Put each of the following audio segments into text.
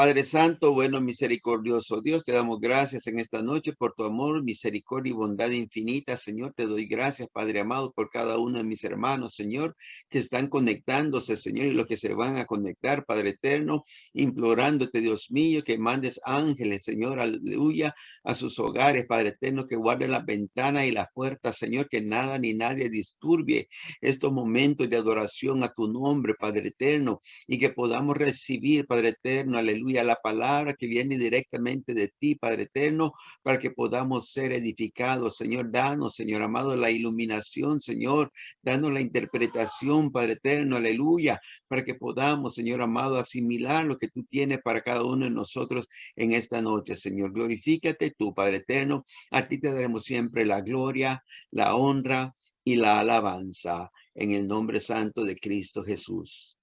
Padre Santo, bueno, misericordioso Dios, te damos gracias en esta noche por tu amor, misericordia y bondad infinita, Señor. Te doy gracias, Padre amado, por cada uno de mis hermanos, Señor, que están conectándose, Señor, y los que se van a conectar, Padre eterno, implorándote, Dios mío, que mandes ángeles, Señor, aleluya, a sus hogares, Padre eterno, que guarden las ventanas y las puertas, Señor, que nada ni nadie disturbie estos momentos de adoración a tu nombre, Padre eterno, y que podamos recibir, Padre eterno, aleluya, la palabra que viene directamente de ti, Padre eterno, para que podamos ser edificados. Señor, danos, Señor amado, la iluminación, Señor, danos la interpretación, Padre eterno, aleluya, para que podamos, Señor amado, asimilar lo que tú tienes para cada uno de nosotros en esta noche, Señor. Glorifícate tú, Padre eterno. A ti te daremos siempre la gloria, la honra y la alabanza en el nombre santo de Cristo Jesús.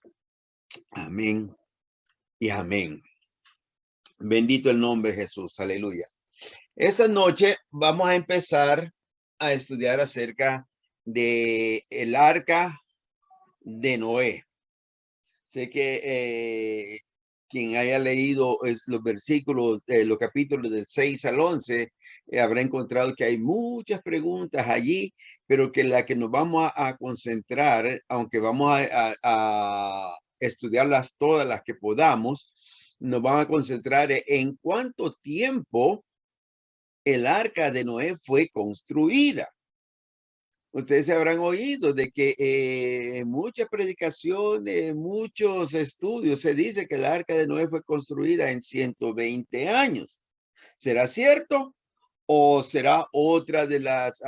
Amén y amén. Bendito el nombre de Jesús. Aleluya. Esta noche vamos a empezar a estudiar acerca de el arca de Noé. Sé que quien haya leído los versículos, los capítulos del 6 al 11, habrá encontrado que hay muchas preguntas allí, pero que la que nos vamos a concentrar, aunque vamos a estudiarlas todas las que podamos, nos vamos a concentrar en cuánto tiempo el arca de Noé fue construida. Ustedes se habrán oído de que en muchas predicaciones, muchos estudios, se dice que el arca de Noé fue construida en 120 años. ¿Será cierto? ¿O será otra de las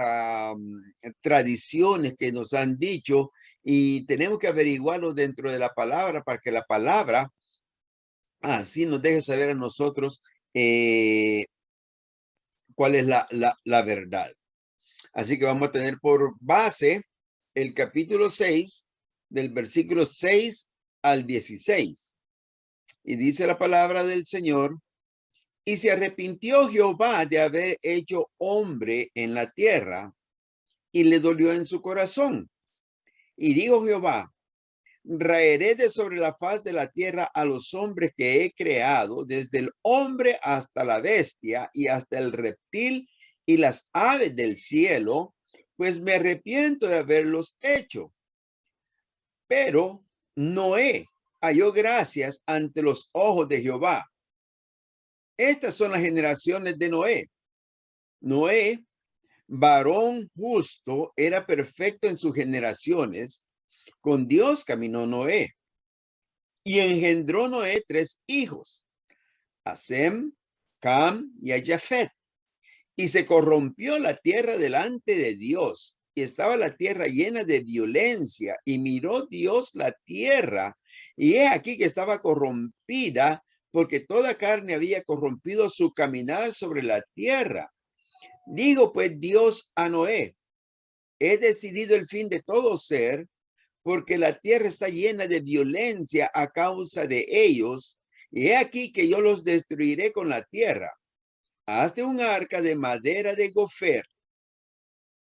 tradiciones que nos han dicho? Y tenemos que averiguarlo dentro de la palabra para que la palabra así nos deje saber a nosotros cuál es la verdad. Así que vamos a tener por base el capítulo 6, del versículo 6 al 16. Y dice la palabra del Señor: y se arrepintió Jehová de haber hecho hombre en la tierra, y le dolió en su corazón. Y dijo Jehová: raeré de sobre la faz de la tierra a los hombres que he creado, desde el hombre hasta la bestia y hasta el reptil y las aves del cielo, pues me arrepiento de haberlos hecho. Pero Noé halló gracias ante los ojos de Jehová. Estas son las generaciones de Noé. Noé, varón justo, era perfecto en sus generaciones. Con Dios caminó Noé. Y engendró Noé 3 hijos, a Sem, Cam y a Jafet. Y se corrompió la tierra delante de Dios, y estaba la tierra llena de violencia, y miró Dios la tierra, y he aquí que estaba corrompida, porque toda carne había corrompido su caminar sobre la tierra. Digo pues Dios a Noé: he decidido el fin de todo ser, porque la tierra está llena de violencia a causa de ellos, y he aquí que yo los destruiré con la tierra. Hazte un arca de madera de gofer,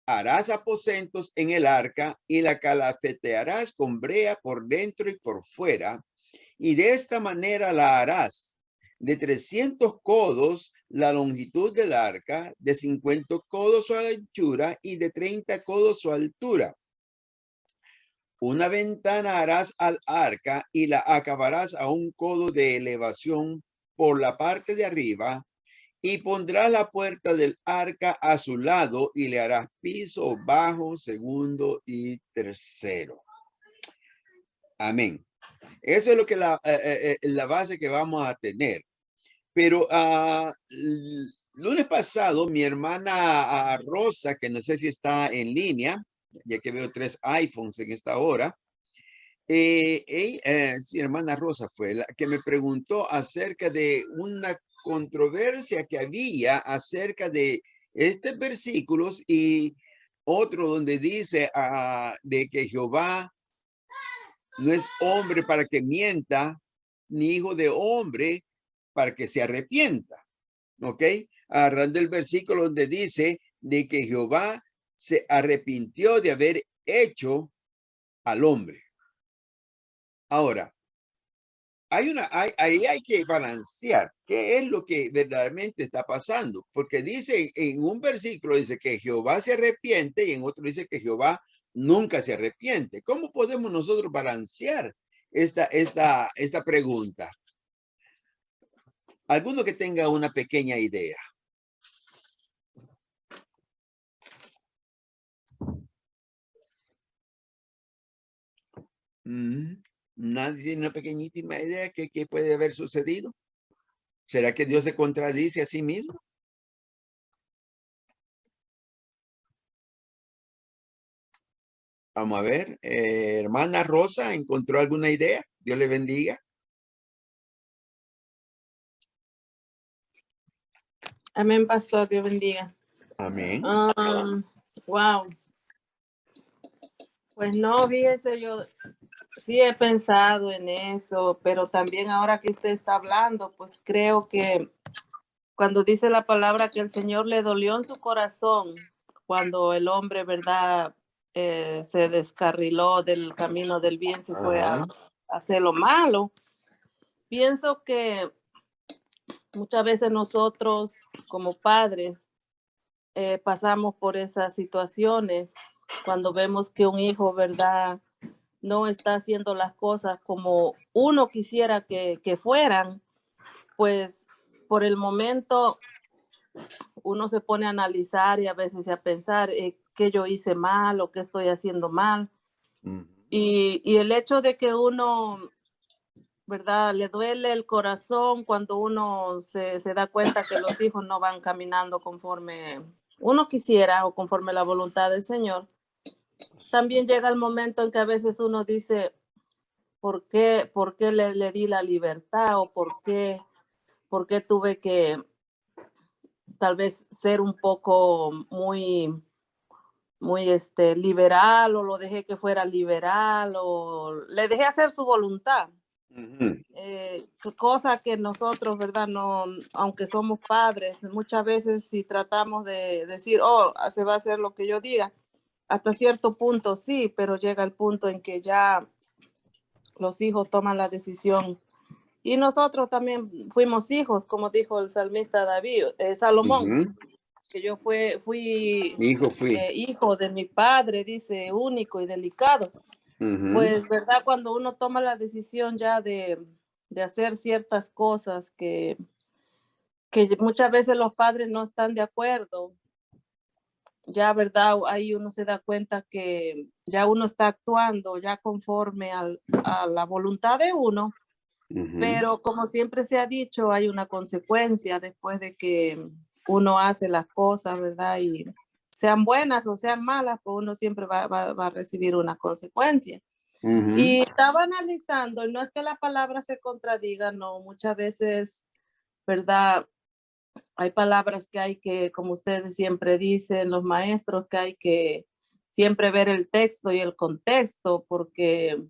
harás aposentos en el arca y la calafetearás con brea por dentro y por fuera, y de esta manera la harás: de 300 codos la longitud del arca, de 50 codos su anchura y de 30 codos su altura. Una ventana harás al arca y la acabarás a 1 codo de elevación por la parte de arriba, y pondrás la puerta del arca a su lado y le harás piso bajo, segundo y tercero. Amén. Eso es lo que la base que vamos a tener. Pero lunes pasado, mi hermana Rosa, que no sé si está en línea, ya que veo 3 iPhones en esta hora, sí, hermana Rosa fue la que me preguntó acerca de una controversia que había acerca de estos versículos y otro donde dice de que Jehová no es hombre para que mienta, ni hijo de hombre para que se arrepienta. ¿Ok? Agarrando el versículo donde dice de que Jehová se arrepintió de haber hecho al hombre. Ahora, ahí hay que balancear qué es lo que verdaderamente está pasando, porque dice en un versículo dice que Jehová se arrepiente y en otro dice que Jehová nunca se arrepiente. ¿Cómo podemos nosotros balancear esta pregunta? Alguno que tenga una pequeña idea. Nadie tiene una pequeñísima idea de qué puede haber sucedido. ¿Será que Dios se contradice a sí mismo? Vamos a ver. Hermana Rosa, ¿encontró alguna idea? Dios le bendiga. Amén, pastor. Dios bendiga. Amén. Wow. Pues no, fíjese, yo sí he pensado en eso, pero también ahora que usted está hablando, pues creo que cuando dice la palabra que el Señor le dolió en su corazón, cuando el hombre, ¿verdad? Se descarriló del camino del bien, se fue a hacer lo malo. Pienso que muchas veces nosotros como padres pasamos por esas situaciones cuando vemos que un hijo, ¿verdad?, no está haciendo las cosas como uno quisiera que fueran, pues por el momento uno se pone a analizar y a veces a pensar qué yo hice mal o qué estoy haciendo mal. Y el hecho de que uno, ¿verdad?, le duele el corazón cuando uno se da cuenta que los hijos no van caminando conforme uno quisiera o conforme la voluntad del Señor. También llega el momento en que a veces uno dice, ¿por qué le di la libertad? ¿O por qué tuve que tal vez ser un poco muy liberal, o lo dejé que fuera liberal, o le dejé hacer su voluntad? Cosa que nosotros, ¿verdad? No, aunque somos padres, muchas veces si tratamos de decir, oh, se va a hacer lo que yo diga, hasta cierto punto sí, pero llega el punto en que ya los hijos toman la decisión. Y nosotros también fuimos hijos, como dijo el salmista David, Salomón, que yo fui hijo de mi padre, dice, único y delicado. Pues, ¿verdad? Cuando uno toma la decisión ya de hacer ciertas cosas que muchas veces los padres no están de acuerdo, ya, ¿verdad? Ahí uno se da cuenta que ya uno está actuando ya conforme a la voluntad de uno, pero como siempre se ha dicho, hay una consecuencia después de que uno hace las cosas, ¿verdad? Y sean buenas o sean malas, pues uno siempre va a recibir una consecuencia. Y estaba analizando, no es que la palabra se contradiga, no, muchas veces, ¿verdad? Hay palabras que hay que, como ustedes siempre dicen, los maestros, que hay que siempre ver el texto y el contexto, porque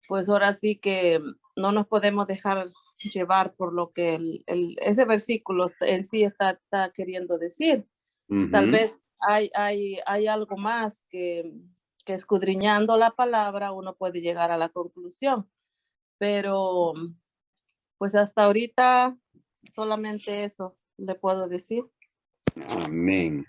pues ahora sí que no nos podemos dejar llevar por lo que ese versículo en sí está queriendo decir. Tal vez hay algo más que escudriñando la palabra uno puede llegar a la conclusión, pero pues hasta ahorita solamente eso le puedo decir. Amén.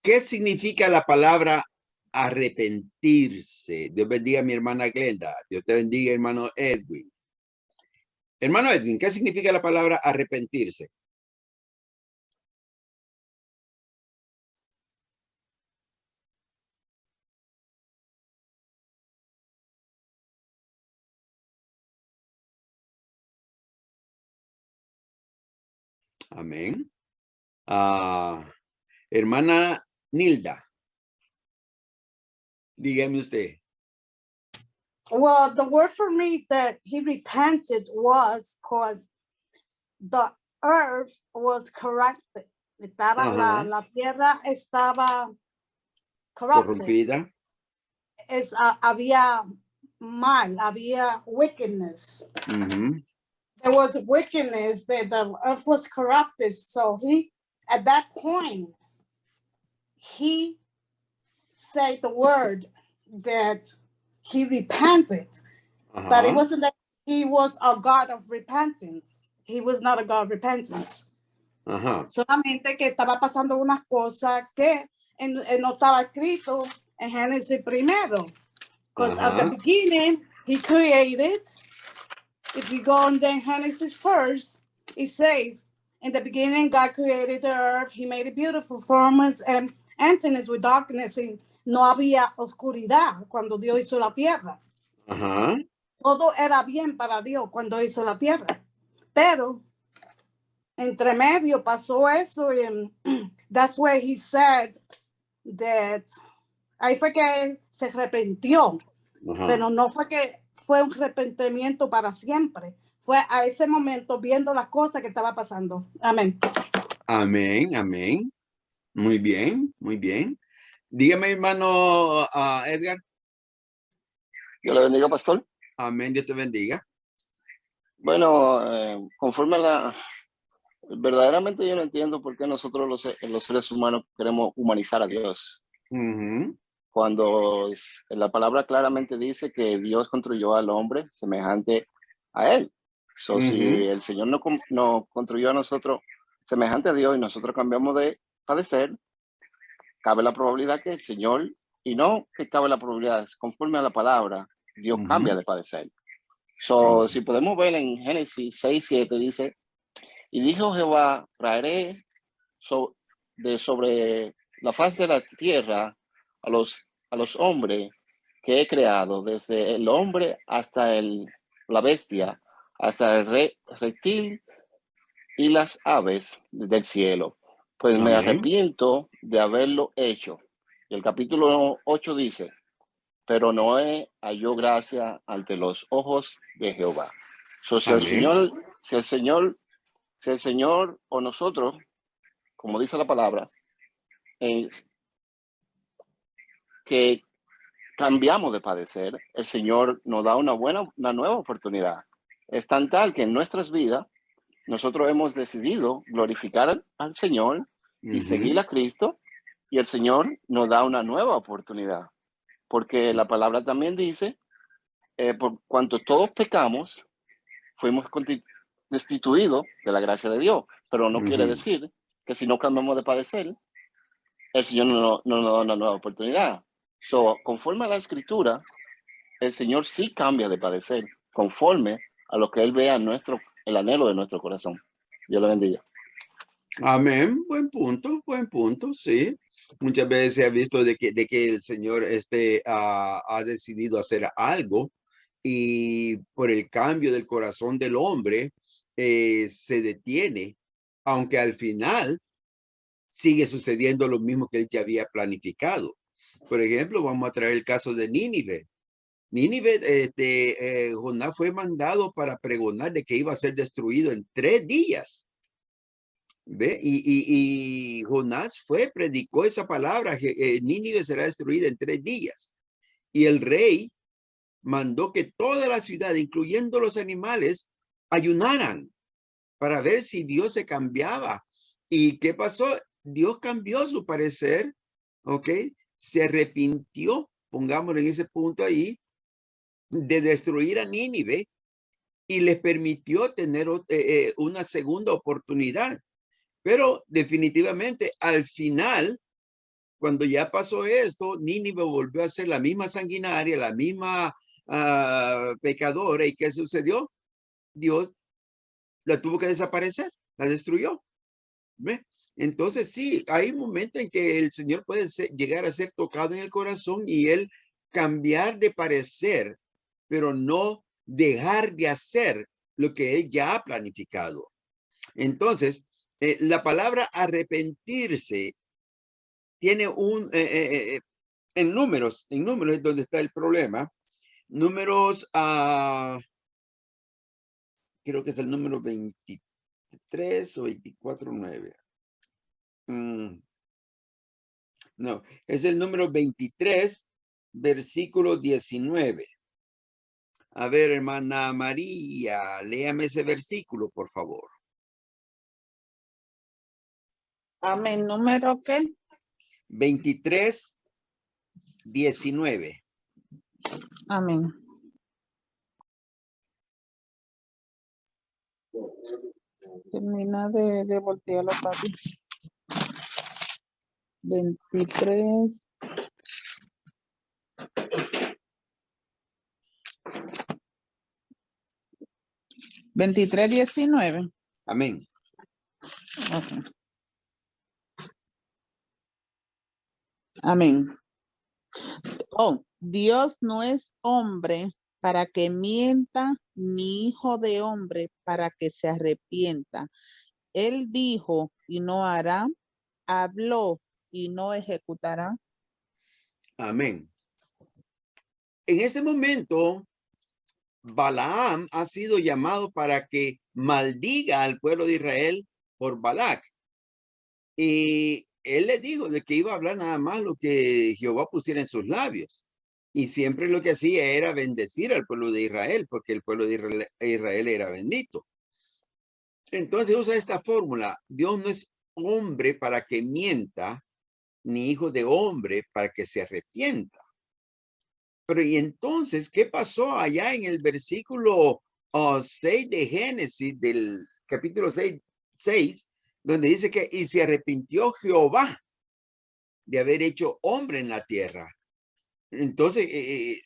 ¿Qué significa la palabra arrepentirse? Dios bendiga a mi hermana Glenda. Dios te bendiga, hermano Edwin. Hermano Edwin, ¿qué significa la palabra arrepentirse? Amén. Hermana Nilda, dígame usted. Well, the word for me that he repented was because the earth was corrupted. La tierra estaba corrompida. Había mal, había wickedness. There was wickedness, that the earth was corrupted. So he, at that point, he said the word that he repented. But it wasn't that he was a God of repentance. He was not a God of repentance. Solamente que estaba pasando unas cosas que no estaba escrito en Génesis primero. Because at the beginning, he created, if you go on the Genesis first, it says, in the beginning, God created the earth. He made it beautiful, formless, and emptiness with darkness. Y no había oscuridad cuando Dios hizo la tierra. Todo era bien para Dios cuando hizo la tierra. Pero entre medio pasó eso. And that's where he said that, ahí fue que se arrepintió. Pero no fue que fue un arrepentimiento para siempre. Fue a ese momento viendo las cosas que estaba pasando. Amén. Amén, amén. Muy bien, muy bien. Dígame, hermano Edgar. Dios le bendiga, pastor. Amén, Dios te bendiga. Bueno, conforme a la... Verdaderamente yo no entiendo por qué nosotros los seres humanos queremos humanizar a Dios. Cuando la palabra claramente dice que Dios construyó al hombre semejante a él. Si el Señor no construyó a nosotros semejante a Dios y nosotros cambiamos de padecer, cabe la probabilidad que el Señor, y no que cabe la probabilidad, conforme a la palabra, Dios cambia de padecer. Si podemos ver en Génesis 6:7 dice, y dijo Jehová, traeré sobre la faz de la tierra a los hombres que he creado, desde el hombre hasta la bestia, hasta el reptil y las aves del cielo. Pues me arrepiento de haberlo hecho. Y el capítulo 8 dice, pero Noé halló gracia ante los ojos de Jehová. Si el Señor o nosotros, como dice la palabra, que cambiamos de padecer, el Señor nos da una nueva oportunidad. Es tan tal que en nuestras vidas nosotros hemos decidido glorificar al Señor y seguir a Cristo, y el Señor nos da una nueva oportunidad. Porque la palabra también dice, por cuanto todos pecamos, fuimos destituidos de la gracia de Dios. Pero no quiere decir que si no cambiamos de padecer, el Señor no nos da una nueva oportunidad. Conforme a la Escritura, el Señor sí cambia de padecer, conforme a lo que Él vea en el anhelo de nuestro corazón. Dios lo bendiga. Amén, buen punto, sí. Muchas veces se ha visto de que el Señor ha decidido hacer algo y por el cambio del corazón del hombre se detiene, aunque al final sigue sucediendo lo mismo que él ya había planificado. Por ejemplo, vamos a traer el caso de Nínive. Nínive, Jonás fue mandado para pregonar de que iba a ser destruido en 3 días. ¿Ve? Y Jonás predicó esa palabra, que Nínive será destruida en 3 días. Y el rey mandó que toda la ciudad, incluyendo los animales, ayunaran para ver si Dios se cambiaba. ¿Y qué pasó? Dios cambió su parecer, ¿ok? Se arrepintió, pongámoslo en ese punto ahí, de destruir a Nínive y les permitió tener una segunda oportunidad. Pero definitivamente al final, cuando ya pasó esto, Nínive volvió a ser la misma sanguinaria, la misma pecadora. ¿Y qué sucedió? Dios la tuvo que desaparecer, la destruyó. ¿Ve? Entonces sí, hay momentos en que el Señor puede llegar a ser tocado en el corazón y él cambiar de parecer, pero no dejar de hacer lo que él ya ha planificado. Entonces, la palabra arrepentirse tiene en números es donde está el problema. Números, creo que es el número 23 o 24:9. No, es el número 23, versículo 19. A ver, hermana María, léame ese versículo, por favor. Amén. ¿Número qué? 23, 19. Amén. Termina de voltearlo, papi. 23. $23.19. Amén. Okay. Amén. Oh, Dios no es hombre para que mienta, ni hijo de hombre para que se arrepienta. Él dijo y no hará, habló y no ejecutará. Amén. En este momento, Balaam ha sido llamado para que maldiga al pueblo de Israel por Balac. Y él le dijo de que iba a hablar nada más lo que Jehová pusiera en sus labios. Y siempre lo que hacía era bendecir al pueblo de Israel, porque el pueblo de Israel era bendito. Entonces usa esta fórmula. Dios no es hombre para que mienta, ni hijo de hombre para que se arrepienta. Pero y entonces, ¿qué pasó allá en el versículo 6 de Génesis, del capítulo 6, donde dice que y se arrepintió Jehová de haber hecho hombre en la tierra? Entonces,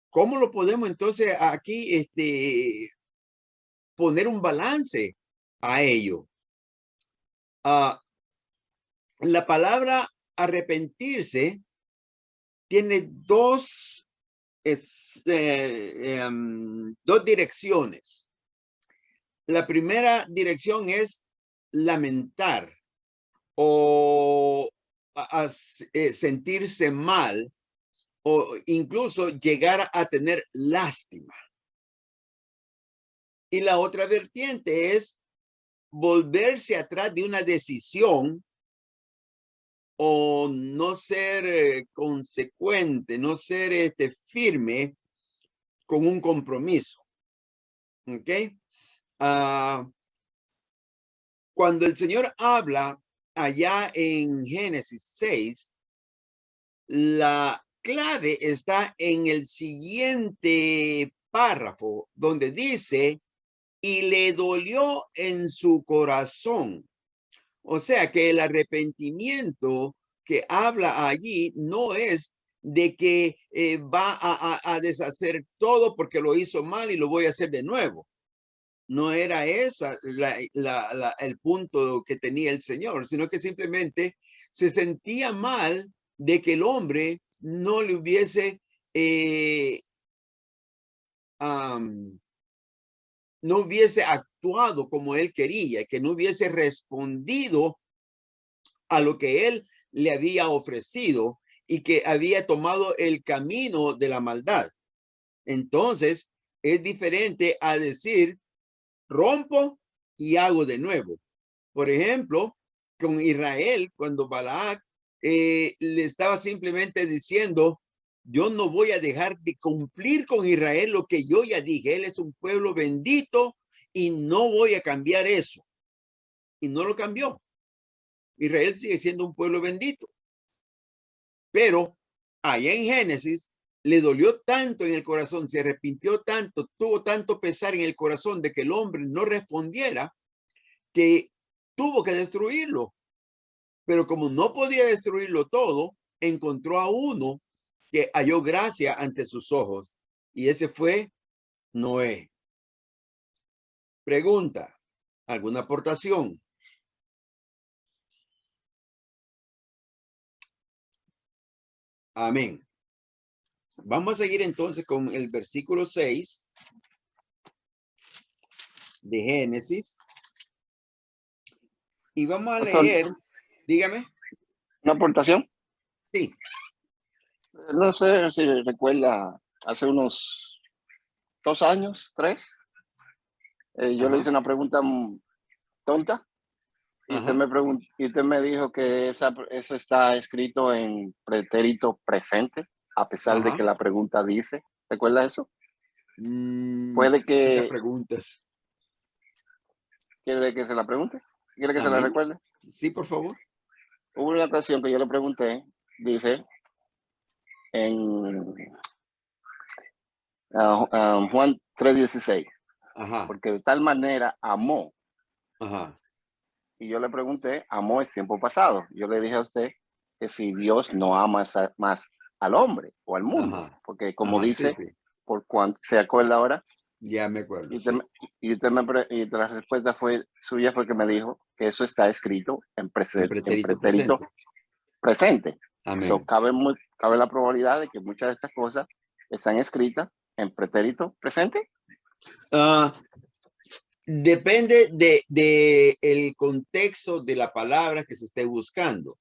¿cómo lo podemos entonces aquí poner un balance a ello? La palabra arrepentirse tiene dos direcciones. La primera dirección es lamentar o sentirse mal o incluso llegar a tener lástima. Y la otra vertiente es volverse atrás de una decisión o no ser consecuente, no ser firme con un compromiso. ¿Ok? Cuando el Señor habla allá en Génesis 6, la clave está en el siguiente párrafo, donde dice, y le dolió en su corazón. O sea que el arrepentimiento que habla allí no es de que va a deshacer todo porque lo hizo mal y lo voy a hacer de nuevo. No era esa el punto que tenía el Señor, sino que simplemente se sentía mal de que el hombre no le hubiese no hubiese actuado como él quería, que no hubiese respondido a lo que él le había ofrecido y que había tomado el camino de la maldad. Entonces, es diferente a decir, rompo y hago de nuevo. Por ejemplo, con Israel, cuando Balac le estaba simplemente diciendo, yo no voy a dejar de cumplir con Israel lo que yo ya dije. Él es un pueblo bendito y no voy a cambiar eso. Y no lo cambió. Israel sigue siendo un pueblo bendito. Pero allá en Génesis le dolió tanto en el corazón, se arrepintió tanto, tuvo tanto pesar en el corazón de que el hombre no respondiera, que tuvo que destruirlo. Pero como no podía destruirlo todo, encontró a uno que halló gracia ante sus ojos. Y ese fue Noé. Pregunta, ¿alguna aportación? Amén. Vamos a seguir entonces con el versículo 6 de Génesis. Y vamos a leer, dígame. ¿Una aportación? Sí. No sé si recuerda, hace unos 2 años, 3, yo le hice una pregunta tonta y usted me dijo que eso está escrito en pretérito presente, a pesar de que la pregunta dice. ¿Recuerda eso? Puede que... preguntas. ¿Quiere que se la pregunte? ¿Quiere que se la recuerde? Sí, por favor. Hubo una ocasión que yo le pregunté, dice, en Juan 3:16, Ajá. Porque de tal manera amó. Ajá. Y yo le pregunté, amó es tiempo pasado. Yo le dije a usted que si Dios no ama más al hombre o al mundo, Ajá. porque como Ajá. Sí, dice, sí. por cuanto se acuerda ahora, Ya me acuerdo. y, Sí. y la respuesta suya fue que me dijo que eso está escrito en pretérito presente. Amén. So, cabe la probabilidad de que muchas de estas cosas están escritas en pretérito presente. Depende de el contexto de la palabra que se esté buscando.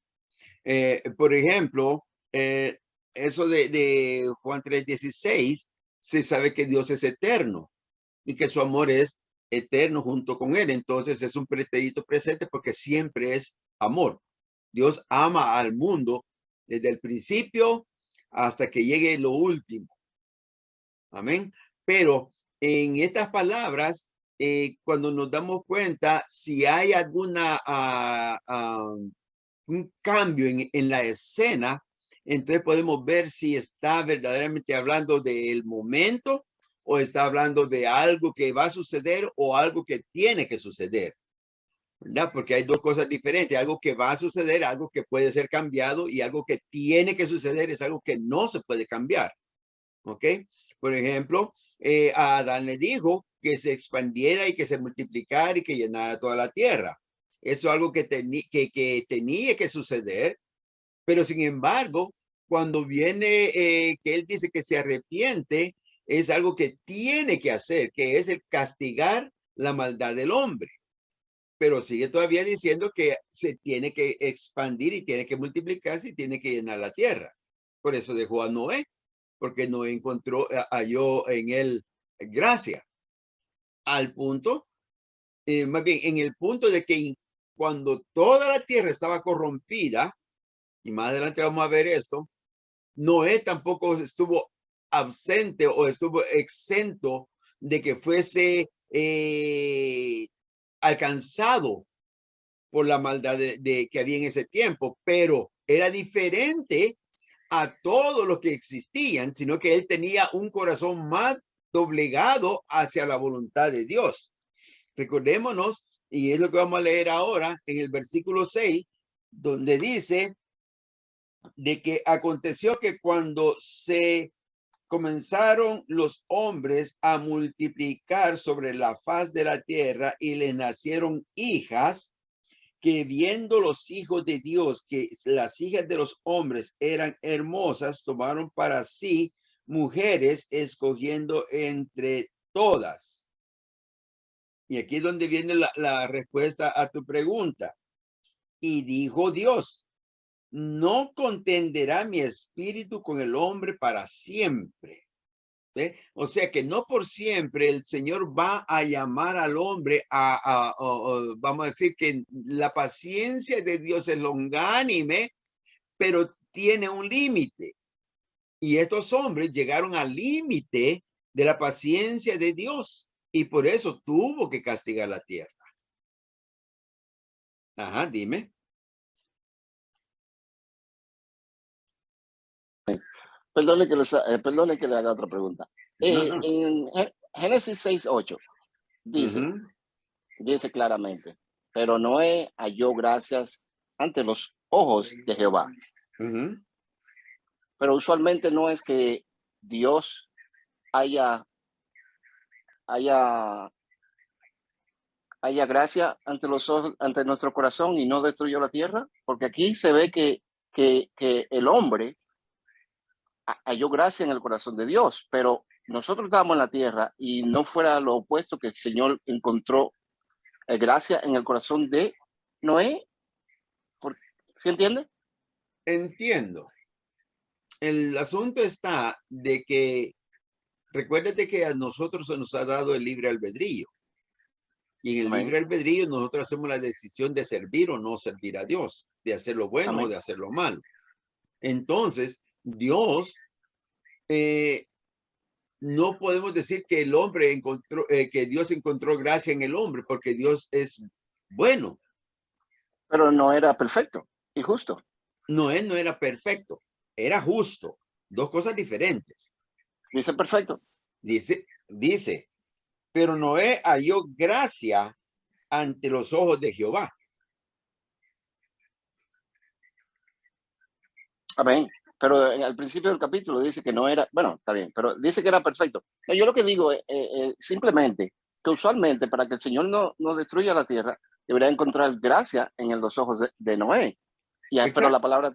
Por ejemplo, eso de Juan 3:16, se sabe que Dios es eterno y que su amor es eterno junto con él. Entonces es un pretérito presente porque siempre es amor. Dios ama al mundo desde el principio hasta que llegue lo último. Amén. Pero en estas palabras, cuando nos damos cuenta, si hay alguna un cambio en la escena, entonces podemos ver si está verdaderamente hablando del momento o está hablando de algo que va a suceder o algo que tiene que suceder, ¿verdad? Porque hay dos cosas diferentes, algo que va a suceder, algo que puede ser cambiado, y algo que tiene que suceder es algo que no se puede cambiar. ¿Ok? Por ejemplo, a Adán le dijo que se expandiera y que se multiplicara y que llenara toda la tierra. Eso es algo que tenía que suceder, pero sin embargo, cuando viene que él dice que se arrepiente, es algo que tiene que hacer, que es el castigar la maldad del hombre. Pero sigue todavía diciendo que se tiene que expandir y tiene que multiplicarse y tiene que llenar la tierra. Por eso dejó a Noé, porque no halló en él gracia. Al punto, más bien en el punto de que cuando toda la tierra estaba corrompida, y más adelante vamos a ver esto, Noé tampoco estuvo ausente o estuvo exento de que fuese alcanzado por la maldad que había en ese tiempo, pero era diferente a todos los que existían, sino que él tenía un corazón más doblegado hacia la voluntad de Dios. Recordémonos, y es lo que vamos a leer ahora en el versículo 6, donde dice de que aconteció que cuando se comenzaron los hombres a multiplicar sobre la faz de la tierra y les nacieron hijas, que viendo los hijos de Dios que las hijas de los hombres eran hermosas, tomaron para sí mujeres, escogiendo entre todas. Y aquí es donde viene la respuesta a tu pregunta. Y dijo Dios, no contenderá mi espíritu con el hombre para siempre. O sea que no por siempre el Señor va a llamar al hombre vamos a decir que la paciencia de Dios es longánime, pero tiene un límite. Y estos hombres llegaron al límite de la paciencia de Dios y por eso tuvo que castigar la tierra. Ajá, dime. Perdone que le haga otra pregunta. No. En Génesis 6:8 dice claramente, pero Noé halló gracias ante los ojos de Jehová. Pero usualmente no es que Dios haya gracia ante los ojos, ante nuestro corazón, y no destruyó la tierra, porque aquí se ve que el hombre halló gracia en el corazón de Dios, pero nosotros estábamos en la tierra y no fuera lo opuesto, que el Señor encontró gracia en el corazón de Noé. ¿Sí entiende? Entiendo. El asunto está de que recuérdate que a nosotros se nos ha dado el libre albedrío. Y en el libre albedrío nosotros hacemos la decisión de servir o no servir a Dios, de hacer lo bueno o de hacer lo malo. Entonces, Dios, no podemos decir que el hombre encontró, que Dios encontró gracia en el hombre, porque Dios es bueno. Pero no era perfecto y justo. Noé no era perfecto, era justo. Dos cosas diferentes. Dice perfecto. Dice, pero Noé halló gracia ante los ojos de Jehová. Amén. Pero al principio del capítulo dice que no era, bueno, está bien, pero dice que era perfecto. Yo lo que digo es simplemente que usualmente para que el Señor no destruya la tierra, debería encontrar gracia en los ojos de Noé. Pero la palabra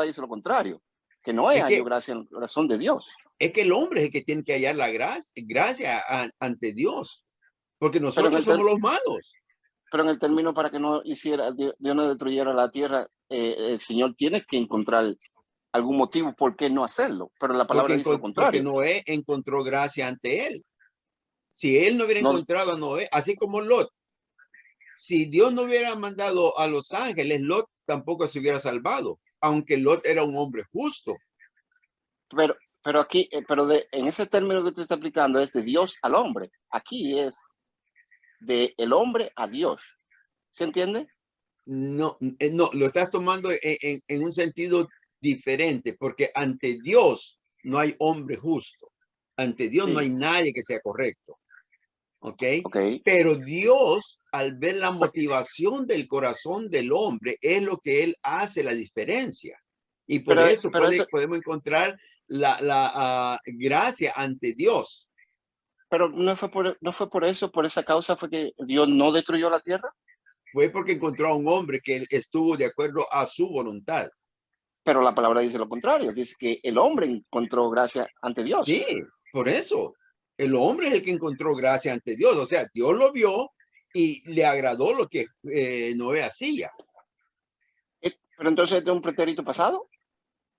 dice lo contrario, que Noé halló gracia en el corazón de Dios. Es que el hombre es el que tiene que hallar la gracia ante Dios, porque nosotros somos los malos. Pero en el término para que Dios no destruyera la tierra, el Señor tiene que encontrar algún motivo por qué no hacerlo, pero la palabra dice lo contrario. Porque Noé encontró gracia ante él. Si él no hubiera encontrado a Noé, así como Lot, si Dios no hubiera mandado a los ángeles, Lot tampoco se hubiera salvado, aunque Lot era un hombre justo. Pero aquí, en ese término que tú estás aplicando es de Dios al hombre. Aquí es de el hombre a Dios. ¿Se entiende? No, lo estás tomando en un sentido diferente, porque ante Dios no hay hombre justo. Ante Dios no hay nadie que sea correcto. ¿Ok? Pero Dios, al ver la motivación del corazón del hombre, es lo que él hace la diferencia. Y por eso podemos encontrar la gracia ante Dios. Pero no fue por eso, por esa causa fue que Dios no destruyó la tierra. Fue porque encontró a un hombre que estuvo de acuerdo a su voluntad. Pero la palabra dice lo contrario, dice que el hombre encontró gracia ante Dios. Sí, por eso. El hombre es el que encontró gracia ante Dios. O sea, Dios lo vio y le agradó lo que Noé hacía. ¿Pero entonces es de un pretérito pasado?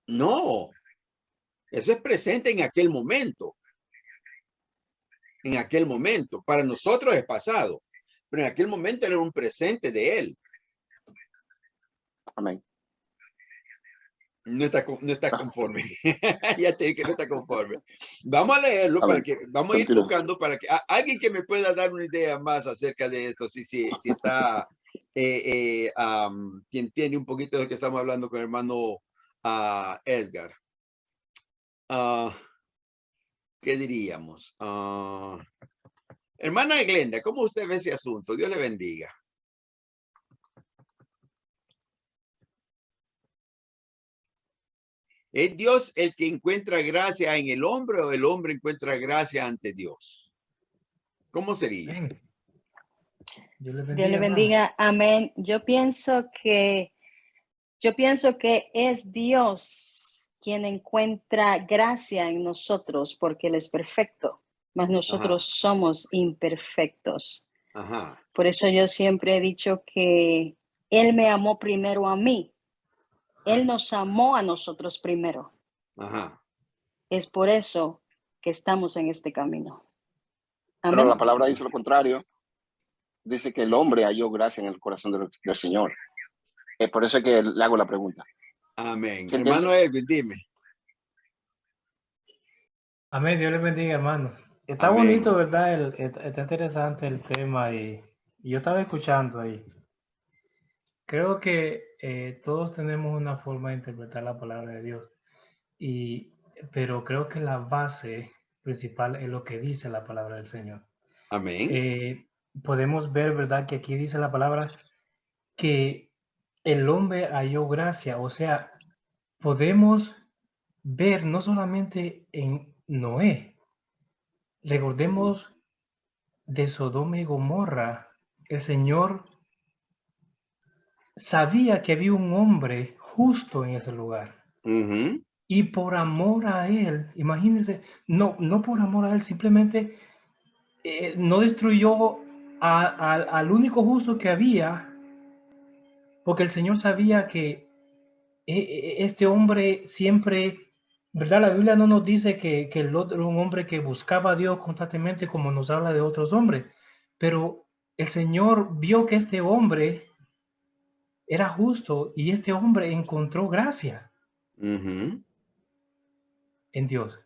No. Eso es presente en aquel momento. En aquel momento. Para nosotros es pasado. Pero en aquel momento era un presente de él. Amén. No está conforme. Ya te dije que no está conforme. Vamos a leerlo para que vamos a ir buscando para que alguien que me pueda dar una idea más acerca de esto, si está quien tiene un poquito de lo que estamos hablando con el hermano Edgar. ¿Qué diríamos? Hermana Glenda, ¿cómo usted ve ese asunto? Dios le bendiga. ¿Es Dios el que encuentra gracia en el hombre o el hombre encuentra gracia ante Dios? ¿Cómo sería? Dios le bendiga. Amén. Yo pienso que es Dios quien encuentra gracia en nosotros porque Él es perfecto, mas nosotros somos imperfectos. Por eso yo siempre he dicho que Él me amó primero a mí. Él nos amó a nosotros primero. Es por eso que estamos en este camino. Amén. Pero la palabra dice lo contrario. Dice que el hombre halló gracia en el corazón del Señor. Es por eso que le hago la pregunta. Amén. Hermano Edwin, dime. Amén. Dios les bendiga, hermano. Está bonito, ¿verdad? Está interesante el tema y yo estaba escuchando ahí. Creo que todos tenemos una forma de interpretar la palabra de Dios, pero creo que la base principal es lo que dice la palabra del Señor. Amén. Podemos ver, ¿verdad? Que aquí dice la palabra que el hombre halló gracia, o sea, podemos ver no solamente en Noé, recordemos de Sodoma y Gomorra, el Señor sabía que había un hombre justo en ese lugar. Y por amor a él, imagínense, no por amor a él, simplemente no destruyó al único justo que había, porque el Señor sabía que este hombre siempre, ¿verdad? La Biblia no nos dice que Lot era un hombre que buscaba a Dios constantemente como nos habla de otros hombres, pero el Señor vio que este hombre era justo y este hombre encontró gracia en Dios.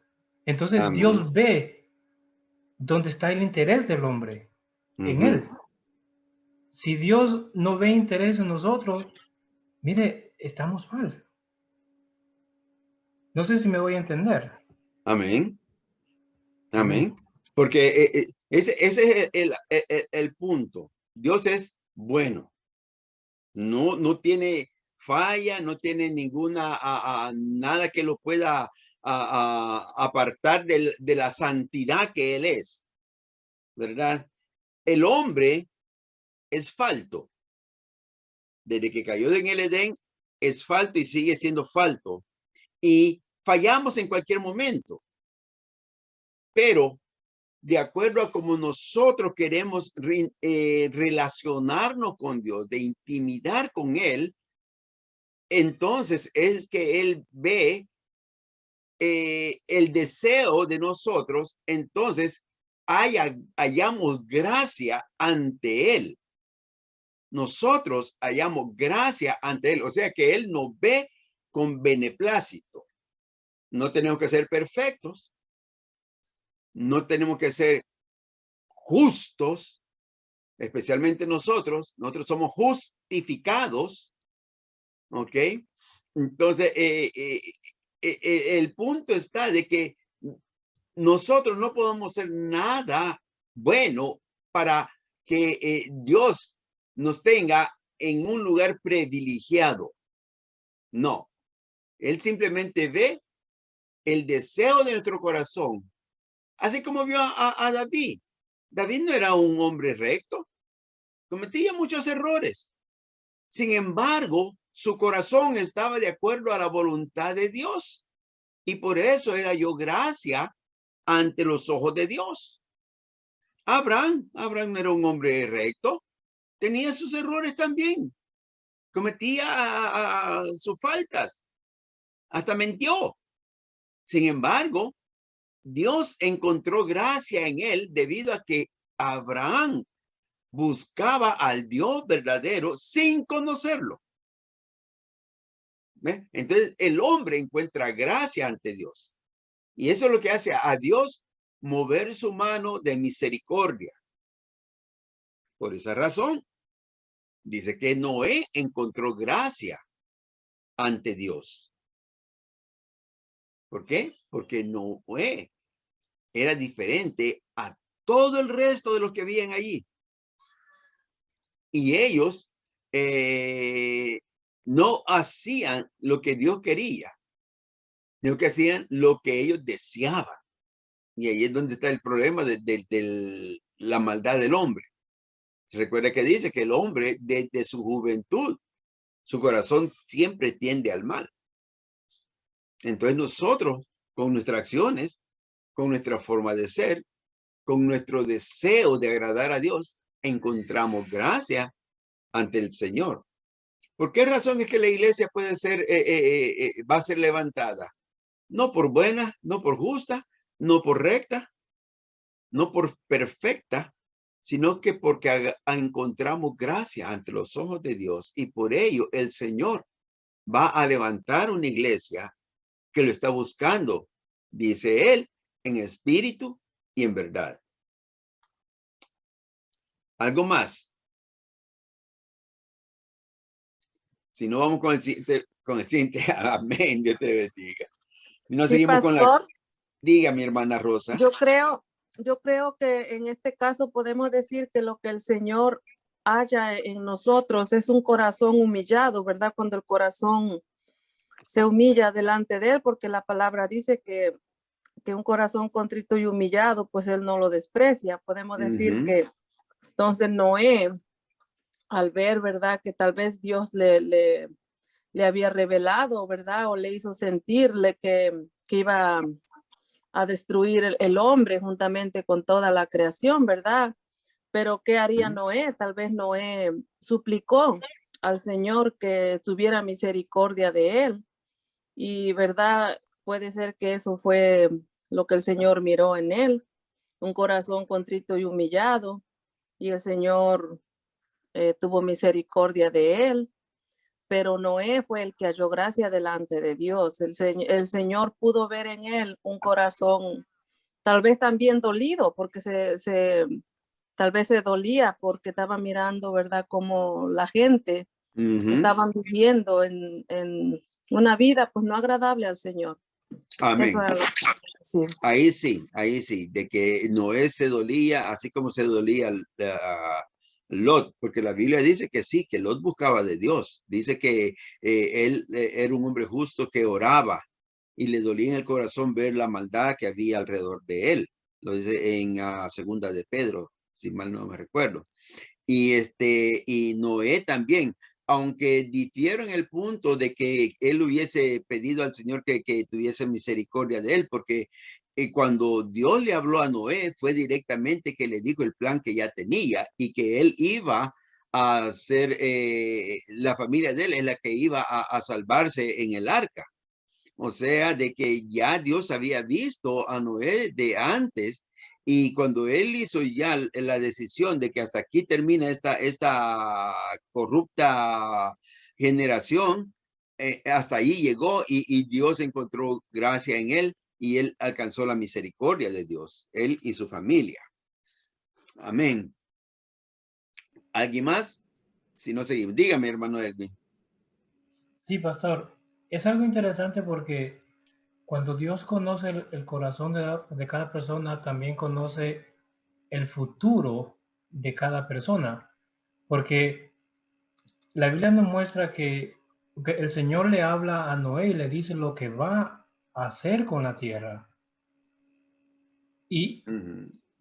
Entonces Dios ve dónde está el interés del hombre, en él. Si Dios no ve interés en nosotros, mire, estamos mal. No sé si me voy a entender. Amén. Amén. Porque Ese es el punto. Dios es bueno. No tiene falla, no tiene ninguna, nada que lo pueda apartar de la santidad que Él es, ¿verdad? El hombre es falto. Desde que cayó en el Edén, es falto y sigue siendo falto. Y fallamos en cualquier momento. Pero de acuerdo a cómo nosotros queremos relacionarnos con Dios, de intimidar con Él, entonces es que Él ve el deseo de nosotros, entonces hallamos gracia ante Él. Nosotros hallamos gracia ante Él, o sea que Él nos ve con beneplácito. No tenemos que ser perfectos, no tenemos que ser justos, especialmente nosotros somos justificados, ¿ok? Entonces, el punto está de que nosotros no podemos hacer nada bueno para que Dios nos tenga en un lugar privilegiado. No, Él simplemente ve el deseo de nuestro corazón, así como vio a David. David no era un hombre recto, cometía muchos errores. Sin embargo, su corazón estaba de acuerdo a la voluntad de Dios y por eso era yo gracia ante los ojos de Dios. Abraham no era un hombre recto, tenía sus errores también, cometía sus faltas, hasta mintió. Sin embargo, Dios encontró gracia en él debido a que Abraham buscaba al Dios verdadero sin conocerlo. ¿Ve? Entonces el hombre encuentra gracia ante Dios. Y eso es lo que hace a Dios mover su mano de misericordia. Por esa razón, dice que Noé encontró gracia ante Dios. ¿Por qué? Porque Noé era diferente a todo el resto de los que habían allí. Y ellos no hacían lo que Dios quería, sino que hacían lo que ellos deseaban. Y ahí es donde está el problema de la maldad del hombre. Recuerda que dice que el hombre desde su juventud, su corazón siempre tiende al mal. Entonces nosotros, con nuestras acciones, con nuestra forma de ser, con nuestro deseo de agradar a Dios, encontramos gracia ante el Señor. ¿Por qué razón es que la iglesia puede ser, va a ser levantada? No por buena, no por justa, no por recta, no por perfecta, sino que porque encontramos gracia ante los ojos de Dios y por ello el Señor va a levantar una iglesia que lo está buscando, dice él, en espíritu y en verdad. ¿Algo más? Si no, vamos con el siguiente. Amén, Dios te bendiga. Y no sí, seguimos pastor, con la... Diga, mi hermana Rosa. Yo creo que en este caso podemos decir que lo que el Señor haya en nosotros es un corazón humillado, ¿verdad? Cuando el corazón se humilla delante de Él, porque la palabra dice que un corazón contrito y humillado, pues Él no lo desprecia. Podemos decir que entonces Noé, al ver, ¿verdad? Que tal vez Dios le había revelado, ¿verdad? O le hizo sentirle que iba a destruir el hombre juntamente con toda la creación, ¿verdad? Pero ¿qué haría Noé? Tal vez Noé suplicó al Señor que tuviera misericordia de él. Y, ¿verdad? Puede ser que eso fue lo que el Señor miró en él, un corazón contrito y humillado, y el Señor tuvo misericordia de él. Pero Noé fue el que halló gracia delante de Dios. El Señor pudo ver en él un corazón tal vez también dolido, porque tal vez se dolía porque estaba mirando, ¿verdad? Como la gente estaban viviendo en una vida pues no agradable al Señor. Amén. Eso era lo que quería decir. Ahí sí, de que Noé se dolía, así como se dolía Lot, porque la Biblia dice que sí, que Lot buscaba de Dios. Dice que él era un hombre justo que oraba y le dolía en el corazón ver la maldad que había alrededor de él. Lo dice en segunda de Pedro, si mal no me recuerdo. Y Noé también, aunque difieron el punto de que él hubiese pedido al Señor que tuviese misericordia de él, porque cuando Dios le habló a Noé, fue directamente que le dijo el plan que ya tenía y que él iba a ser, la familia de él es la que iba a salvarse en el arca. O sea, de que ya Dios había visto a Noé de antes, y cuando él hizo ya la decisión de que hasta aquí termina esta corrupta generación, hasta ahí llegó y Dios encontró gracia en él y él alcanzó la misericordia de Dios, él y su familia. Amén. ¿Alguien más? Si no seguimos, dígame, hermano Edwin. Sí, pastor. Es algo interesante porque cuando Dios conoce el corazón de cada persona, también conoce el futuro de cada persona. Porque la Biblia nos muestra que el Señor le habla a Noé y le dice lo que va a hacer con la tierra.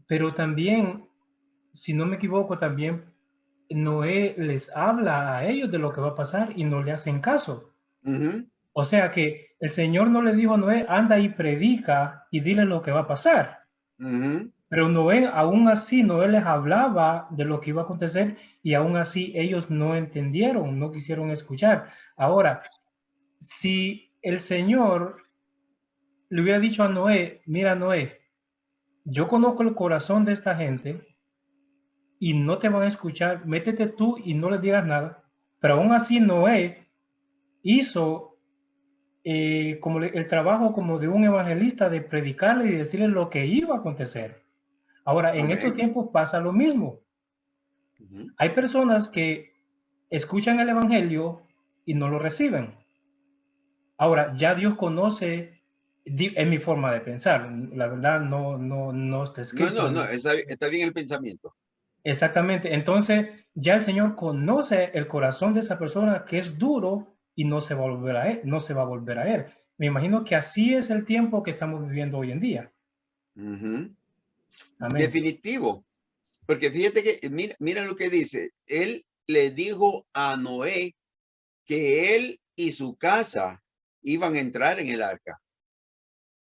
Pero también, si no me equivoco, también Noé les habla a ellos de lo que va a pasar y no le hacen caso. O sea que el Señor no le dijo a Noé, anda y predica y dile lo que va a pasar. Pero Noé, aún así, Noé les hablaba de lo que iba a acontecer y aún así ellos no entendieron, no quisieron escuchar. Ahora, si el Señor le hubiera dicho a Noé, mira Noé, yo conozco el corazón de esta gente y no te van a escuchar, métete tú y no les digas nada. Pero aún así Noé hizo como el trabajo como de un evangelista de predicarle y decirle lo que iba a acontecer. Ahora, en estos tiempos pasa lo mismo. Hay personas que escuchan el evangelio y no lo reciben. Ahora, ya Dios conoce, es mi forma de pensar. La verdad no está escrito. No, está bien el pensamiento. Exactamente. Entonces, ya el Señor conoce el corazón de esa persona que es duro y no se va a volver a él, no se va a volver a él. Me imagino que así es el tiempo que estamos viviendo hoy en día. Amén. Definitivo. Porque fíjate que, mira lo que dice. Él le dijo a Noé que él y su casa iban a entrar en el arca.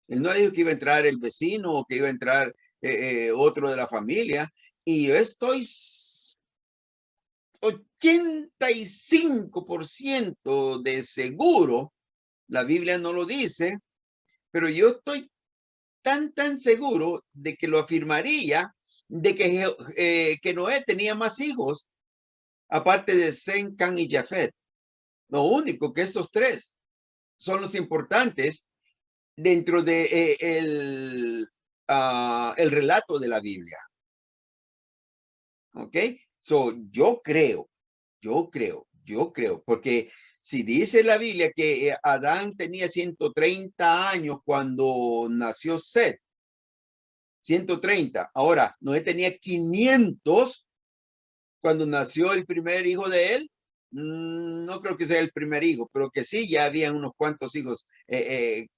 Él no dijo que iba a entrar el vecino o que iba a entrar otro de la familia. Y yo estoy 85% de seguro, la Biblia no lo dice, pero yo estoy tan seguro de que lo afirmaría, de que Noé tenía más hijos, aparte de Sem, Cam y Jafet. Lo único que estos tres son los importantes dentro de el relato de la Biblia. ¿Ok? So, yo creo, porque si dice la Biblia que Adán tenía 130 años cuando nació Set, 130. Ahora, Noé tenía 500 cuando nació el primer hijo de él. No creo que sea el primer hijo, pero que sí, ya habían unos cuantos hijos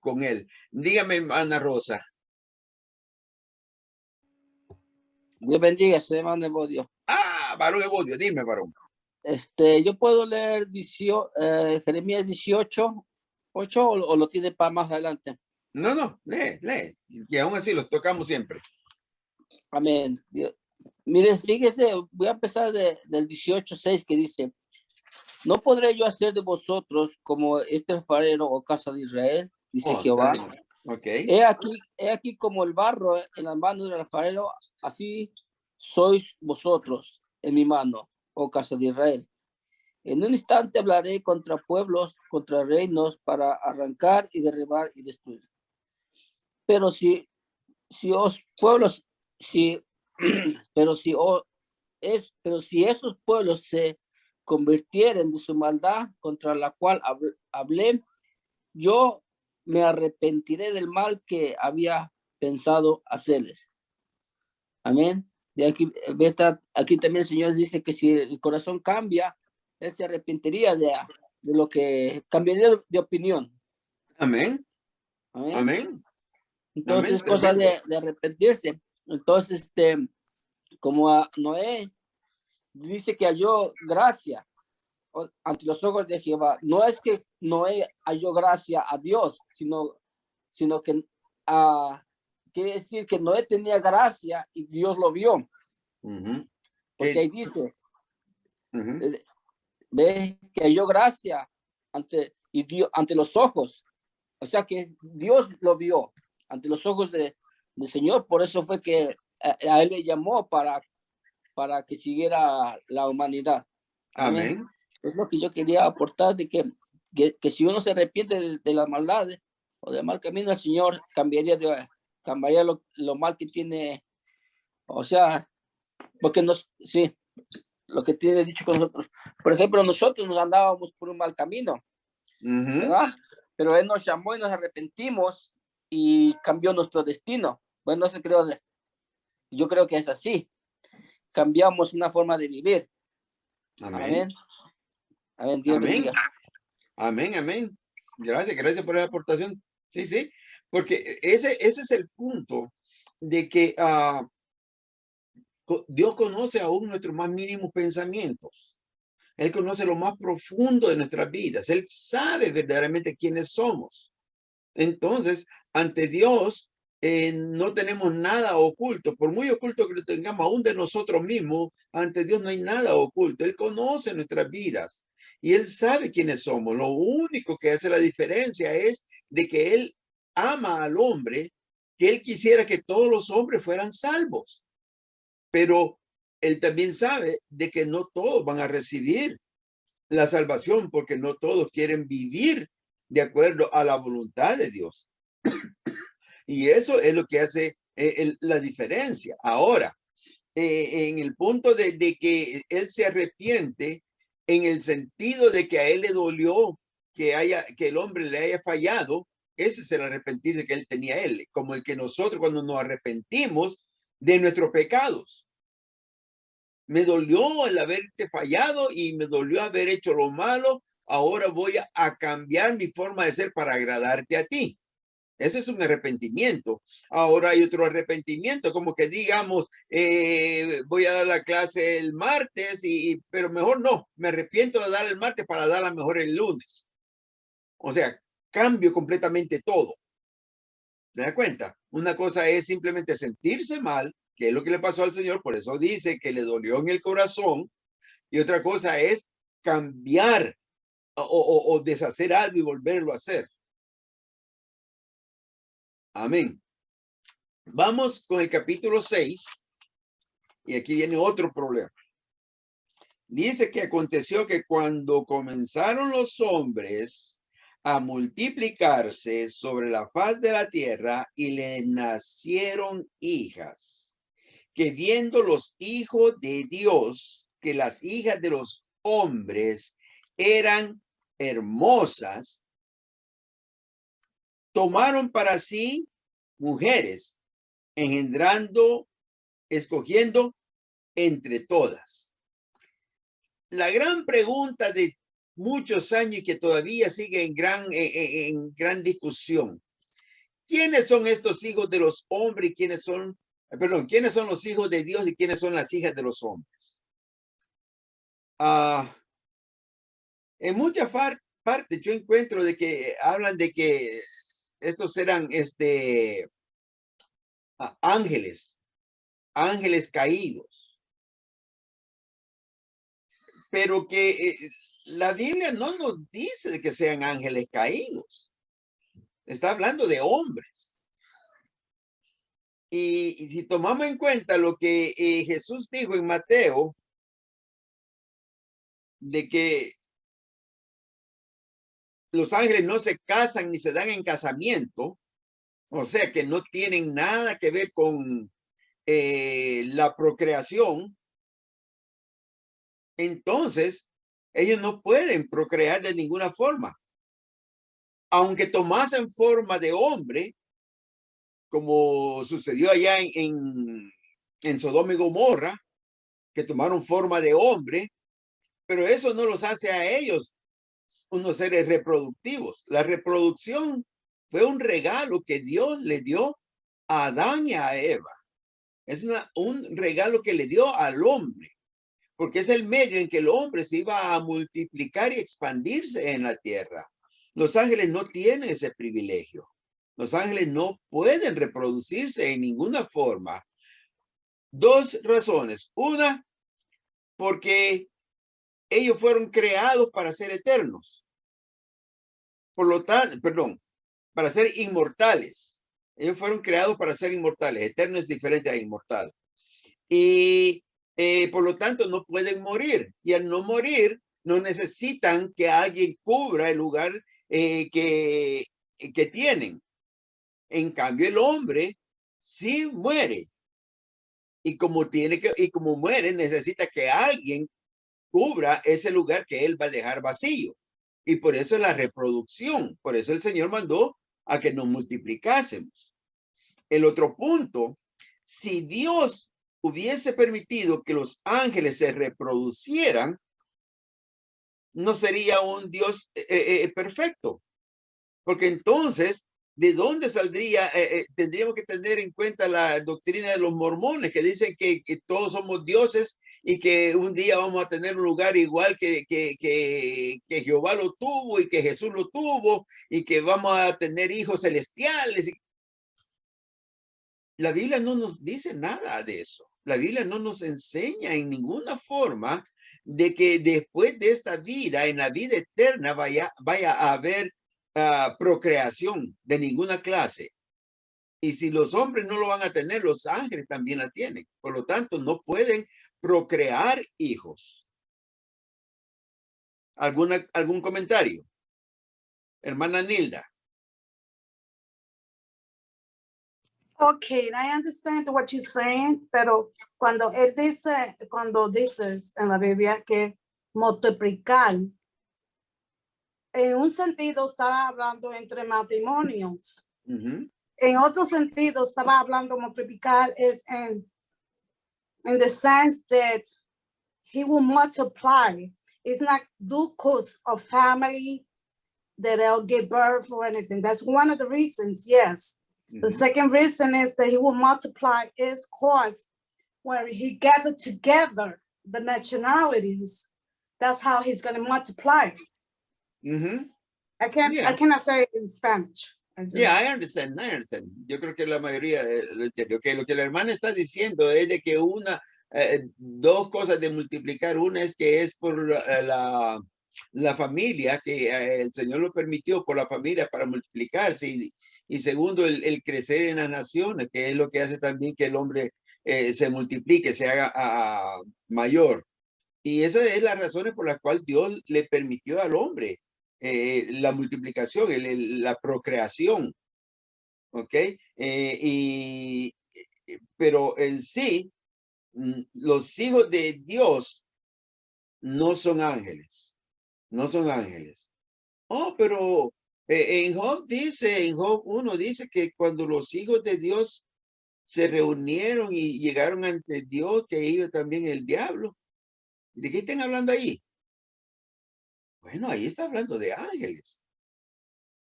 con él. Dígame, Ana Rosa. Dios bendiga, se llama Evodio. Varón Evodio, dime, varón. Yo puedo leer Jeremías 18, 8 o lo tiene para más adelante. No, lee. Y aún así los tocamos siempre. Amén. Mire, fíjese, voy a empezar del 18:6 que dice: no podré yo hacer de vosotros como este alfarero o casa de Israel, dice Jehová. Okay. He aquí como el barro en las manos del alfarero, así sois vosotros en mi mano, oh casa de Israel. En un instante hablaré contra pueblos, contra reinos, para arrancar y derribar y destruir. Pero si esos pueblos se convirtieren de su maldad contra la cual hablé, yo me arrepentiré del mal que había pensado hacerles. Amén. De aquí, aquí también el Señor dice que si el corazón cambia, Él se arrepentiría de lo que cambiaría de opinión. Amén. Amén. Amén. Entonces, Amén, cosa de arrepentirse. Entonces, como a Noé dice que halló gracia ante los ojos de Jehová. No es que Noé halló gracia a Dios, sino que quiere decir que Noé tenía gracia y Dios lo vio. Porque ahí dice, ve que halló gracia ante los ojos. O sea que Dios lo vio ante los ojos del Señor. Por eso fue que a él le llamó para que siguiera la humanidad. Amén. Es lo que yo quería aportar, de que si uno se arrepiente de las maldades o del mal camino, el Señor cambiaría lo mal que tiene. O sea, porque sí, lo que tiene dicho con nosotros. Por ejemplo, nosotros nos andábamos por un mal camino, ¿verdad? Pero Él nos llamó y nos arrepentimos y cambió nuestro destino. Bueno, yo creo que es así. Cambiamos una forma de vivir. Amén. Amén. Dios bendiga. Amén, amén. Gracias por la aportación. Sí, sí, porque ese es el punto de que Dios conoce aún nuestros más mínimos pensamientos. Él conoce lo más profundo de nuestras vidas. Él sabe verdaderamente quiénes somos. Entonces, ante Dios, no tenemos nada oculto. Por muy oculto que lo tengamos aún de nosotros mismos, ante Dios no hay nada oculto. Él conoce nuestras vidas y Él sabe quiénes somos. Lo único que hace la diferencia es de que Él ama al hombre, que Él quisiera que todos los hombres fueran salvos. Pero Él también sabe de que no todos van a recibir la salvación, porque no todos quieren vivir de acuerdo a la voluntad de Dios. Y eso es lo que hace la diferencia. Ahora, en el punto de que Él se arrepiente, en el sentido de que a Él le dolió que el hombre le haya fallado, ese es el arrepentirse que Él tenía Él, como el que nosotros cuando nos arrepentimos de nuestros pecados. Me dolió el haberte fallado y me dolió haber hecho lo malo. Ahora voy a cambiar mi forma de ser para agradarte a ti. Ese es un arrepentimiento. Ahora hay otro arrepentimiento, como que digamos, voy a dar la clase el martes, pero mejor no, me arrepiento de dar el martes para darla mejor el lunes. O sea, cambio completamente todo. ¿Te das cuenta? Una cosa es simplemente sentirse mal, que es lo que le pasó al Señor, por eso dice que le dolió en el corazón, y otra cosa es cambiar o deshacer algo y volverlo a hacer. Amén. Vamos con el capítulo 6, y aquí viene otro problema. Dice que aconteció que cuando comenzaron los hombres a multiplicarse sobre la faz de la tierra y le nacieron hijas, que viendo los hijos de Dios, que las hijas de los hombres eran hermosas, tomaron para sí mujeres, escogiendo entre todas. La gran pregunta de muchos años y que todavía sigue en gran discusión. ¿Quiénes son estos hijos de los hombres y quiénes son los hijos de Dios y quiénes son las hijas de los hombres? En muchas partes yo encuentro de que hablan de que estos eran ángeles caídos. Pero que la Biblia no nos dice de que sean ángeles caídos. Está hablando de hombres. Y si tomamos en cuenta lo que Jesús dijo en Mateo, de que los ángeles no se casan ni se dan en casamiento, o sea que no tienen nada que ver con la procreación, entonces ellos no pueden procrear de ninguna forma. aunque tomasen forma de hombre, como sucedió allá en Sodoma y Gomorra, que tomaron forma de hombre, pero eso no los hace a ellos unos seres reproductivos. La reproducción fue un regalo que Dios le dio a Adán y a Eva. Es un regalo que le dio al hombre, porque es el medio en que el hombre se iba a multiplicar y expandirse en la tierra. Los ángeles no tienen ese privilegio. Los ángeles no pueden reproducirse en ninguna forma. Dos razones. Una, porque ellos fueron creados para ser eternos. Por lo tanto, para ser inmortales. Ellos fueron creados para ser inmortales. Eterno es diferente a inmortal. Y por lo tanto no pueden morir. Y al no morir, no necesitan que alguien cubra el lugar que tienen. En cambio, el hombre sí muere. Y como muere, necesita que alguien cubra ese lugar que él va a dejar vacío. Y por eso la reproducción. Por eso el Señor mandó a que nos multiplicásemos. El otro punto, si Dios hubiese permitido que los ángeles se reproducieran, no sería un Dios perfecto. Porque entonces, ¿de dónde saldría? Tendríamos que tener en cuenta la doctrina de los mormones, que dicen que todos somos dioses y que un día vamos a tener un lugar igual que Jehová lo tuvo y que Jesús lo tuvo y que vamos a tener hijos celestiales. La Biblia no nos dice nada de eso. La Biblia no nos enseña en ninguna forma de que después de esta vida, en la vida eterna, vaya a haber procreación de ninguna clase. Y si los hombres no lo van a tener, los ángeles también la tienen. Por lo tanto, no pueden procrear hijos. ¿Algún comentario? Hermana Nilda. Okay, I understand what you're saying, pero cuando dices en la Biblia que multiplicar, en un sentido estaba hablando entre matrimonios. En otro sentido estaba hablando multiplicar es in the sense that he will multiply. It's not due course of family that they'll give birth or anything. That's one of the reasons, yes. The second reason is that he will multiply his cause where he gathered together the nationalities. That's how he's going to multiply. I cannot say it in Spanish. I understand. Yo creo que la mayoría lo que la hermana está diciendo es de que dos cosas de multiplicar. Una es que es por la familia, que el Señor lo permitió por la familia para multiplicarse. Y segundo, el crecer en las naciones, que es lo que hace también que el hombre se multiplique, se haga mayor. Y esa es la razón por la cual Dios le permitió al hombre la multiplicación, la procreación. ¿Ok? Pero en sí, los hijos de Dios no son ángeles. No son ángeles. Oh, pero en Job 1 dice que cuando los hijos de Dios se reunieron y llegaron ante Dios, que ellos también el diablo. ¿De qué están hablando ahí? Bueno, ahí está hablando de ángeles.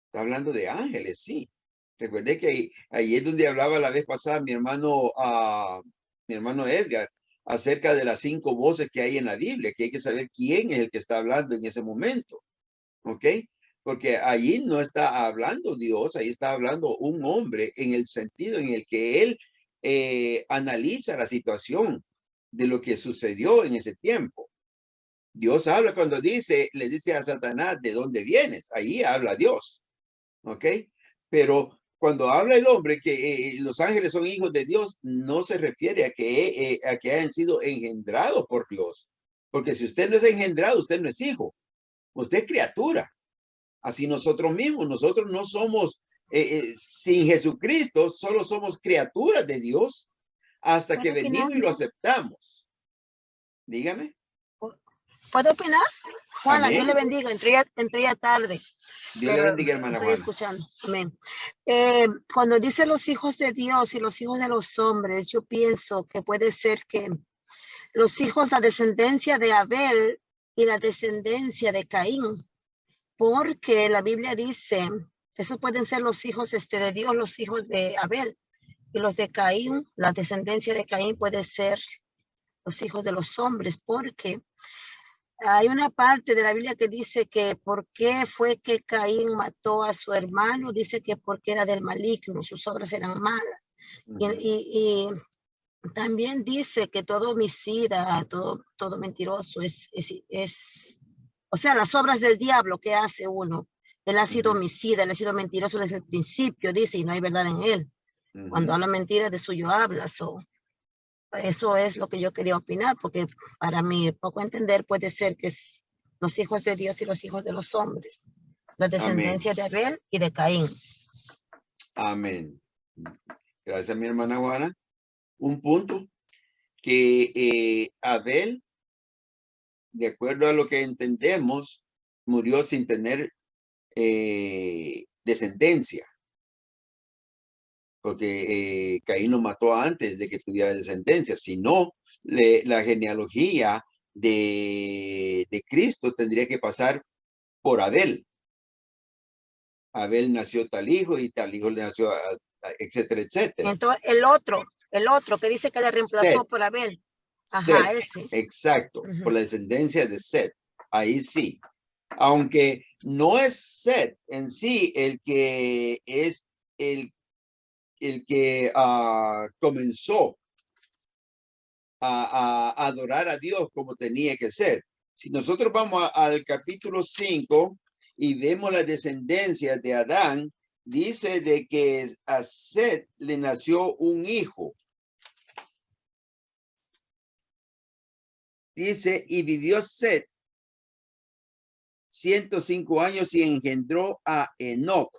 Está hablando de ángeles, sí. Recuerde que ahí es donde hablaba la vez pasada mi hermano Edgar, acerca de las 5 voces que hay en la Biblia, que hay que saber quién es el que está hablando en ese momento. ¿Ok? Porque allí no está hablando Dios, ahí está hablando un hombre en el sentido en el que él analiza la situación de lo que sucedió en ese tiempo. Dios habla cuando le dice a Satanás, ¿de dónde vienes? Ahí habla Dios. ¿Ok? Pero cuando habla el hombre que los ángeles son hijos de Dios, no se refiere a que hayan sido engendrados por Dios. Porque si usted no es engendrado, usted no es hijo. Usted es criatura. Así nosotros mismos, nosotros no somos, sin Jesucristo, solo somos criaturas de Dios hasta que venimos y lo aceptamos. Dígame. ¿Puedo opinar? Juana, Amén. Dios le bendiga. Entré ya tarde. Dios le bendiga, hermana Estoy Juana. escuchando. Amén. Cuando dice los hijos de Dios y los hijos de los hombres, yo pienso que puede ser que los hijos, la descendencia de Abel y la descendencia de Caín, porque la Biblia dice, esos pueden ser los hijos de Dios, los hijos de Abel, y los de Caín, la descendencia de Caín puede ser los hijos de los hombres, porque hay una parte de la Biblia que dice que por qué fue que Caín mató a su hermano, dice que porque era del maligno, sus obras eran malas. Y también dice que todo homicida, todo mentiroso es, o sea, las obras del diablo que hace uno. Él ha sido homicida, él ha sido mentiroso desde el principio, dice, y no hay verdad en él. Cuando habla mentiras, de suyo habla. Eso es lo que yo quería opinar, porque para mí, poco entender, puede ser que es los hijos de Dios y los hijos de los hombres, la descendencia de Abel y de Caín. Amén. Gracias, mi hermana Juana. Un punto que Abel, de acuerdo a lo que entendemos, murió sin tener descendencia, porque Caín lo mató antes de que tuviera descendencia. Si no, la genealogía de Cristo tendría que pasar por Abel. Abel nació tal hijo y tal hijo le nació, etcétera, etcétera. Entonces, el otro que dice que le reemplazó Seth. por Abel. Ajá, Seth, ese. exacto, por la descendencia de Seth. Ahí sí. Aunque no es Seth en sí el que es el que comenzó a adorar a Dios como tenía que ser. Si nosotros vamos al capítulo 5 y vemos la descendencia de Adán, dice de que a Seth le nació un hijo. Dice, y vivió Seth 105 años y engendró a Enoc.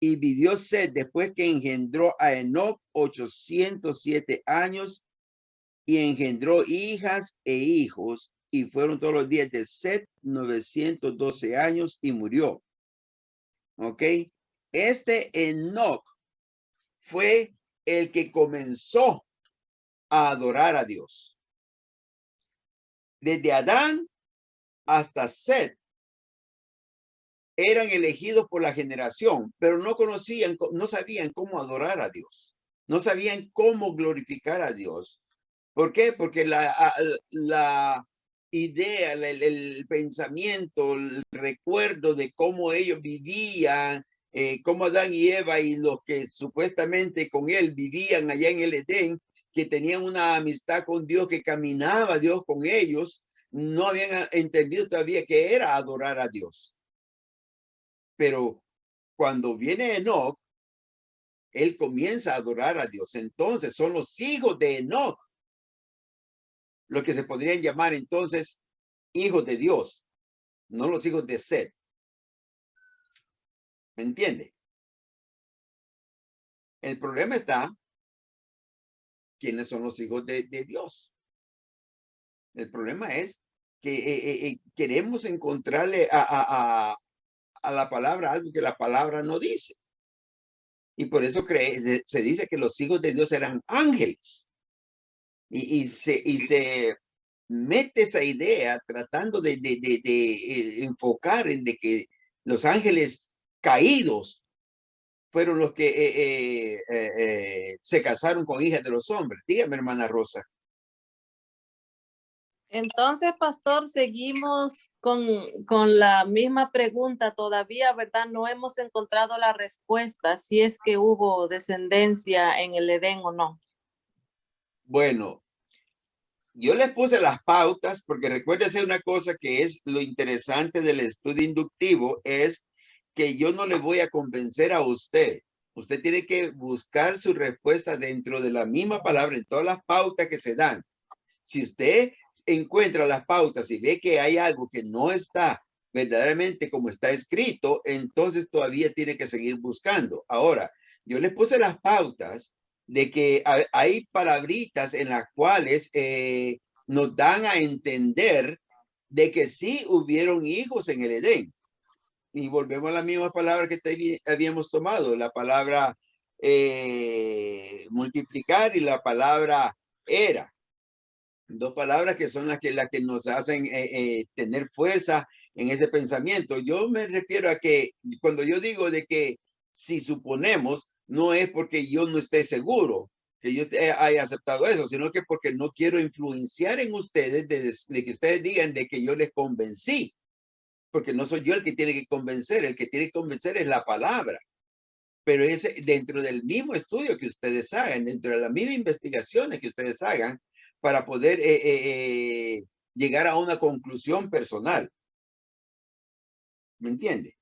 Y vivió Seth después que engendró a Enoc 807 años y engendró hijas e hijos, y fueron todos los días de Seth 912 años y murió. ¿Ok? Este Enoc fue el que comenzó a adorar a Dios. Desde Adán hasta Seth eran elegidos por la generación, pero no conocían, no sabían cómo adorar a Dios. No sabían cómo glorificar a Dios. ¿Por qué? Porque la idea, el pensamiento, el recuerdo de cómo ellos vivían, cómo Adán y Eva y los que supuestamente con él vivían allá en el Edén, que tenían una amistad con Dios, que caminaba Dios con ellos, no habían entendido todavía que era adorar a Dios. Pero cuando viene Enoc, él comienza a adorar a Dios. Entonces son los hijos de Enoc lo que se podrían llamar entonces hijos de Dios, no los hijos de Seth. ¿Me entiende? El problema está, ¿quiénes son los hijos de Dios? El problema es que queremos encontrarle a la palabra algo que la palabra no dice. Y por eso se dice que los hijos de Dios eran ángeles. Y se mete esa idea tratando de enfocar en de que los ángeles caídos fueron los que se casaron con hijas de los hombres. Dígame, hermana Rosa. Entonces, pastor, seguimos con la misma pregunta todavía, ¿verdad? No hemos encontrado la respuesta si es que hubo descendencia en el Edén o no. Bueno, yo les puse las pautas porque recuérdese una cosa que es lo interesante del estudio inductivo, es que yo no le voy a convencer a usted. Usted tiene que buscar su respuesta dentro de la misma palabra en todas las pautas que se dan. Si usted encuentra las pautas y ve que hay algo que no está verdaderamente como está escrito, entonces todavía tiene que seguir buscando. Ahora, yo les puse las pautas de que hay palabritas en las cuales nos dan a entender de que sí hubieron hijos en el Edén. Y volvemos a la misma palabra que habíamos tomado, la palabra multiplicar y la palabra era. Dos palabras que son las que nos hacen tener fuerza en ese pensamiento. Yo me refiero a que cuando yo digo de que si suponemos, no es porque yo no esté seguro que yo haya aceptado eso, sino que porque no quiero influenciar en ustedes de que ustedes digan de que yo les convencí, porque no soy yo el que tiene que convencer, el que tiene que convencer es la palabra. Pero es dentro del mismo estudio que ustedes hagan, dentro de las mismas investigaciones que ustedes hagan, para poder llegar a una conclusión personal. ¿Me entiende?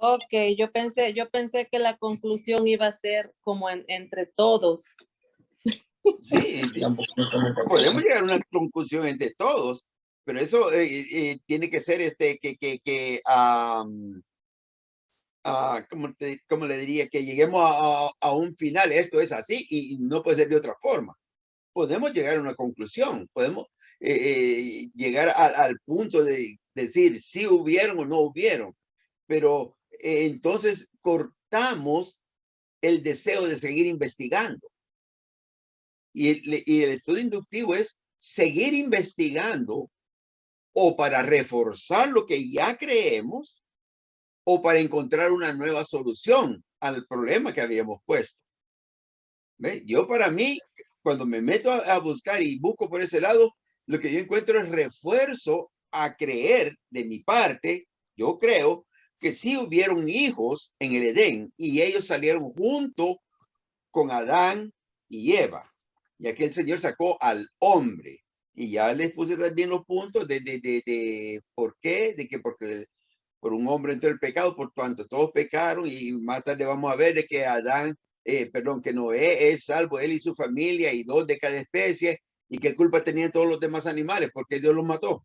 Ok, yo pensé que la conclusión iba a ser como entre todos. Sí, podemos llegar a una conclusión entre todos, pero eso tiene que ser ¿cómo le diría? Que lleguemos a un final, esto es así y no puede ser de otra forma. Podemos llegar a una conclusión, podemos llegar al punto de decir si hubieron o no hubieron, pero entonces cortamos el deseo de seguir investigando. Y el estudio inductivo es seguir investigando o para reforzar lo que ya creemos o para encontrar una nueva solución al problema que habíamos puesto. ¿Ve? Yo para mí, cuando me meto a buscar y busco por ese lado, lo que yo encuentro es refuerzo a creer de mi parte. Yo creo que sí hubieron hijos en el Edén y ellos salieron junto con Adán y Eva. Y aquí el Señor sacó al hombre. Y ya les puse también los puntos de por qué, de que porque por un hombre entró el pecado, por tanto todos pecaron, y más tarde vamos a ver de que que Noé es salvo, él y su familia, y 2 de cada especie, y qué culpa tenían todos los demás animales, porque Dios los mató.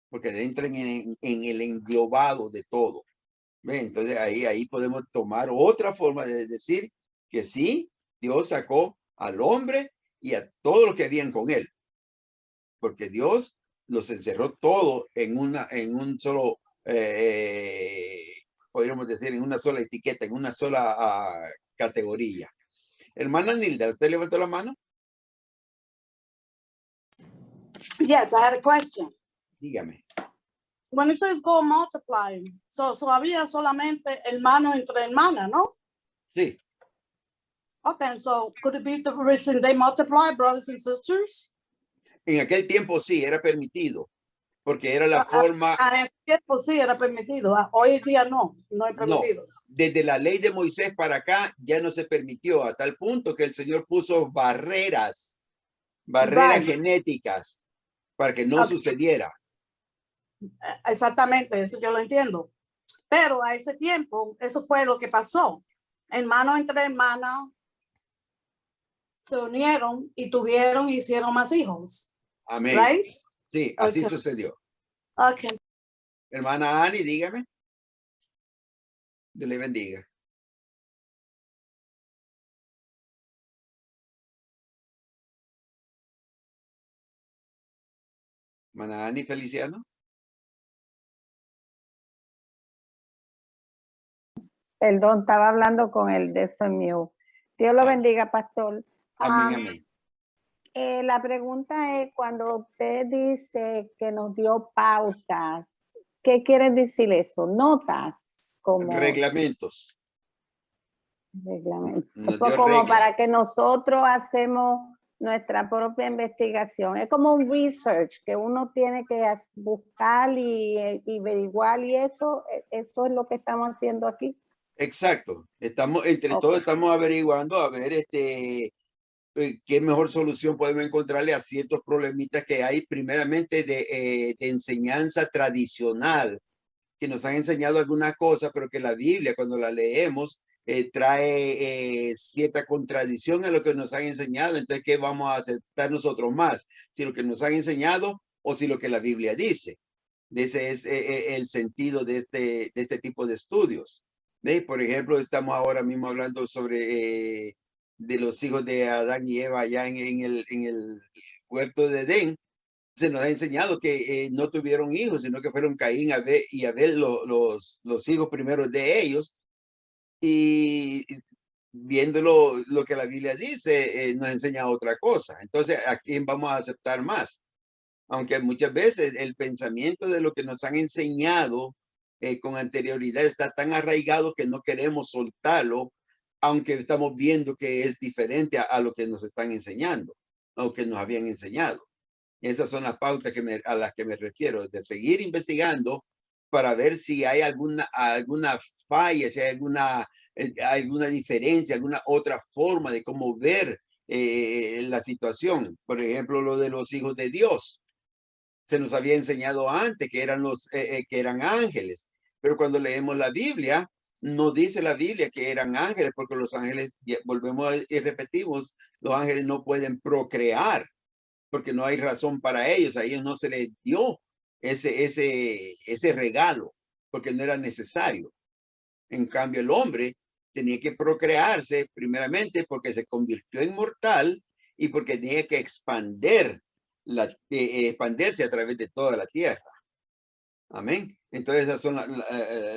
Porque entran en el englobado de todo. ¿Ve? Entonces ahí podemos tomar otra forma de decir que sí, Dios sacó al hombre y a todos los que habían con él, porque Dios los encerró todo en un solo, podríamos decir, en una sola etiqueta, en una sola categoría. Hermana Nilda, ¿usted levantó la mano? Yes, I had a question. Dígame. When it says go multiply, so había solamente hermano entre hermanas, ¿no? Sí. Okay, so could it be the reason they multiply, brothers and sisters? En aquel tiempo sí, era permitido, porque era la forma... En ese tiempo sí era permitido, hoy en día no es permitido. No, desde la ley de Moisés para acá ya no se permitió, a tal punto que el Señor puso barreras genéticas para que no sucediera. Exactamente, eso yo lo entiendo. Pero a ese tiempo, eso fue lo que pasó. Hermano entre hermanas se unieron y hicieron más hijos. Amén. Right? Sí, así sucedió. Okay. Hermana Ani, dígame. Dios le bendiga. Hermana Ani Feliciano. Perdón, estaba hablando con el de eso mío. Dios lo bendiga, pastor. Amén, amén. La pregunta es, cuando usted dice que nos dio pautas, ¿qué quiere decir eso? Notas. Como reglamentos. Reglamentos. Como para que nosotros hacemos nuestra propia investigación. Es como un research que uno tiene que buscar y averiguar, y eso es lo que estamos haciendo aquí. Exacto. Todos estamos averiguando a ver qué mejor solución podemos encontrarle a ciertos problemitas que hay, primeramente de enseñanza tradicional, que nos han enseñado algunas cosas, pero que la Biblia, cuando la leemos, trae cierta contradicción a lo que nos han enseñado. Entonces, ¿qué vamos a aceptar nosotros más? Si lo que nos han enseñado o si lo que la Biblia dice. Ese es el sentido de este tipo de estudios. ¿Ve? Por ejemplo, estamos ahora mismo hablando sobre de los hijos de Adán y Eva allá en el huerto de Edén. se nos ha enseñado que no tuvieron hijos, sino que fueron Caín y Abel los hijos primeros de ellos. Y viendo lo que la Biblia dice, nos enseña otra cosa. Entonces, ¿a quién vamos a aceptar más? Aunque muchas veces el pensamiento de lo que nos han enseñado con anterioridad está tan arraigado que no queremos soltarlo, aunque estamos viendo que es diferente a lo que nos están enseñando, o que nos habían enseñado. Esas son las pautas a las que me refiero, de seguir investigando para ver si hay alguna falla, si hay alguna diferencia, alguna otra forma de cómo ver la situación. Por ejemplo, lo de los hijos de Dios. Se nos había enseñado antes que eran ángeles, pero cuando leemos la Biblia, no dice la Biblia que eran ángeles, porque los ángeles, volvemos y repetimos, los ángeles no pueden procrear, porque no hay razón para ellos. A ellos no se les dio ese regalo, porque no era necesario. En cambio, el hombre tenía que procrearse primeramente porque se convirtió en mortal y porque tenía que expandirse a través de toda la tierra. Amén. Entonces, esos son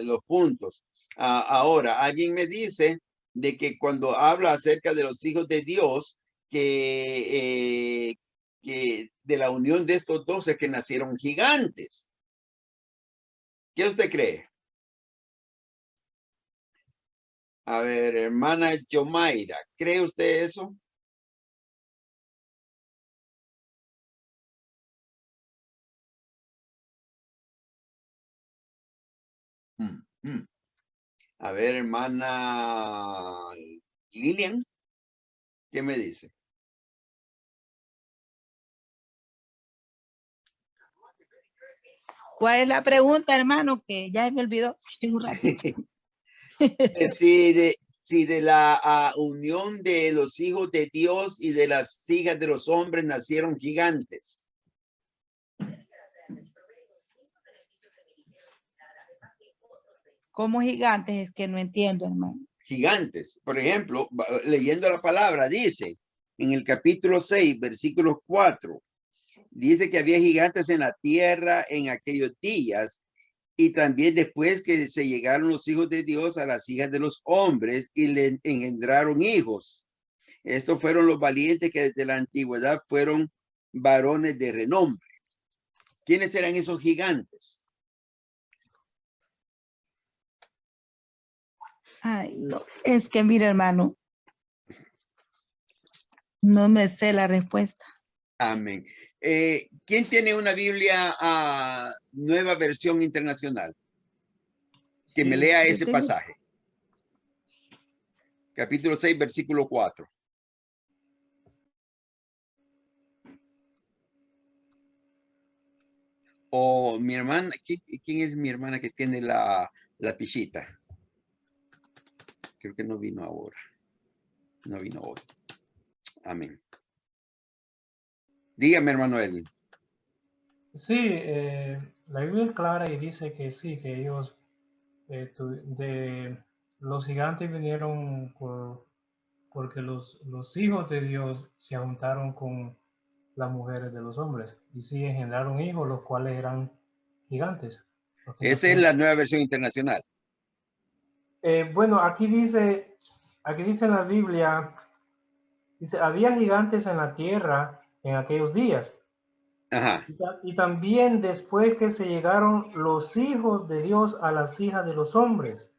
los puntos. Ahora, alguien me dice de que cuando habla acerca de los hijos de Dios, que de la unión de estos 12 que nacieron gigantes. ¿Qué usted cree? A ver, hermana Yomaira, ¿cree usted eso? A ver, hermana Lilian, ¿qué me dice? ¿Cuál es la pregunta, hermano? Que ya me olvidó. Si de la unión de los hijos de Dios y de las hijas de los hombres nacieron gigantes. ¿Cómo gigantes? Es que no entiendo, hermano. Gigantes. Por ejemplo, leyendo la palabra, dice en el capítulo 6, versículo 4, dice que había gigantes en la tierra en aquellos días. Y también después que se llegaron los hijos de Dios a las hijas de los hombres y le engendraron hijos. Estos fueron los valientes que desde la antigüedad fueron varones de renombre. ¿Quiénes eran esos gigantes? Ay, no. Es que mira, hermano, no me sé la respuesta. Amén. ¿Quién tiene una Biblia nueva versión internacional? Que me lea ese pasaje. Capítulo 6, versículo 4. O mi hermana, ¿quién es mi hermana que tiene la pichita? Creo que no vino ahora. No vino hoy. Amén. Dígame, hermano Edwin. Sí, la Biblia es clara y dice que sí, que ellos, los gigantes vinieron porque los hijos de Dios se juntaron con las mujeres de los hombres y sí engendraron hijos, los cuales eran gigantes. Esa es la nueva versión internacional. Bueno, aquí dice en la Biblia, dice, había gigantes en la tierra en aquellos días. Ajá. Y también después que se llegaron los hijos de Dios a las hijas de los hombres.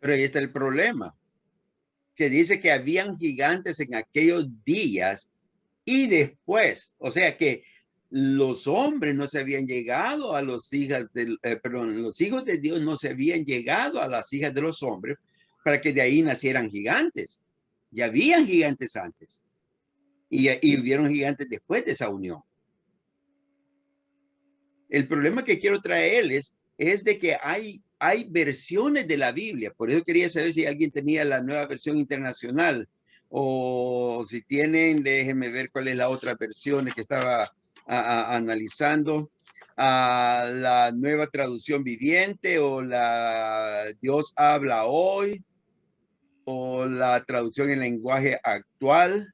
Pero ahí está el problema, que dice que habían gigantes en aquellos días y después, o sea que los hombres no se habían llegado a los hijas los hijos de Dios no se habían llegado a las hijas de los hombres para que de ahí nacieran gigantes. Ya habían gigantes antes y hubieron gigantes después de esa unión. El problema que quiero traerles es de que hay versiones de la Biblia. Por eso quería saber si alguien tenía la nueva versión internacional o si tienen, déjenme ver cuál es la otra versión que estaba analizando. La nueva traducción viviente o la Dios habla hoy o la traducción en lenguaje actual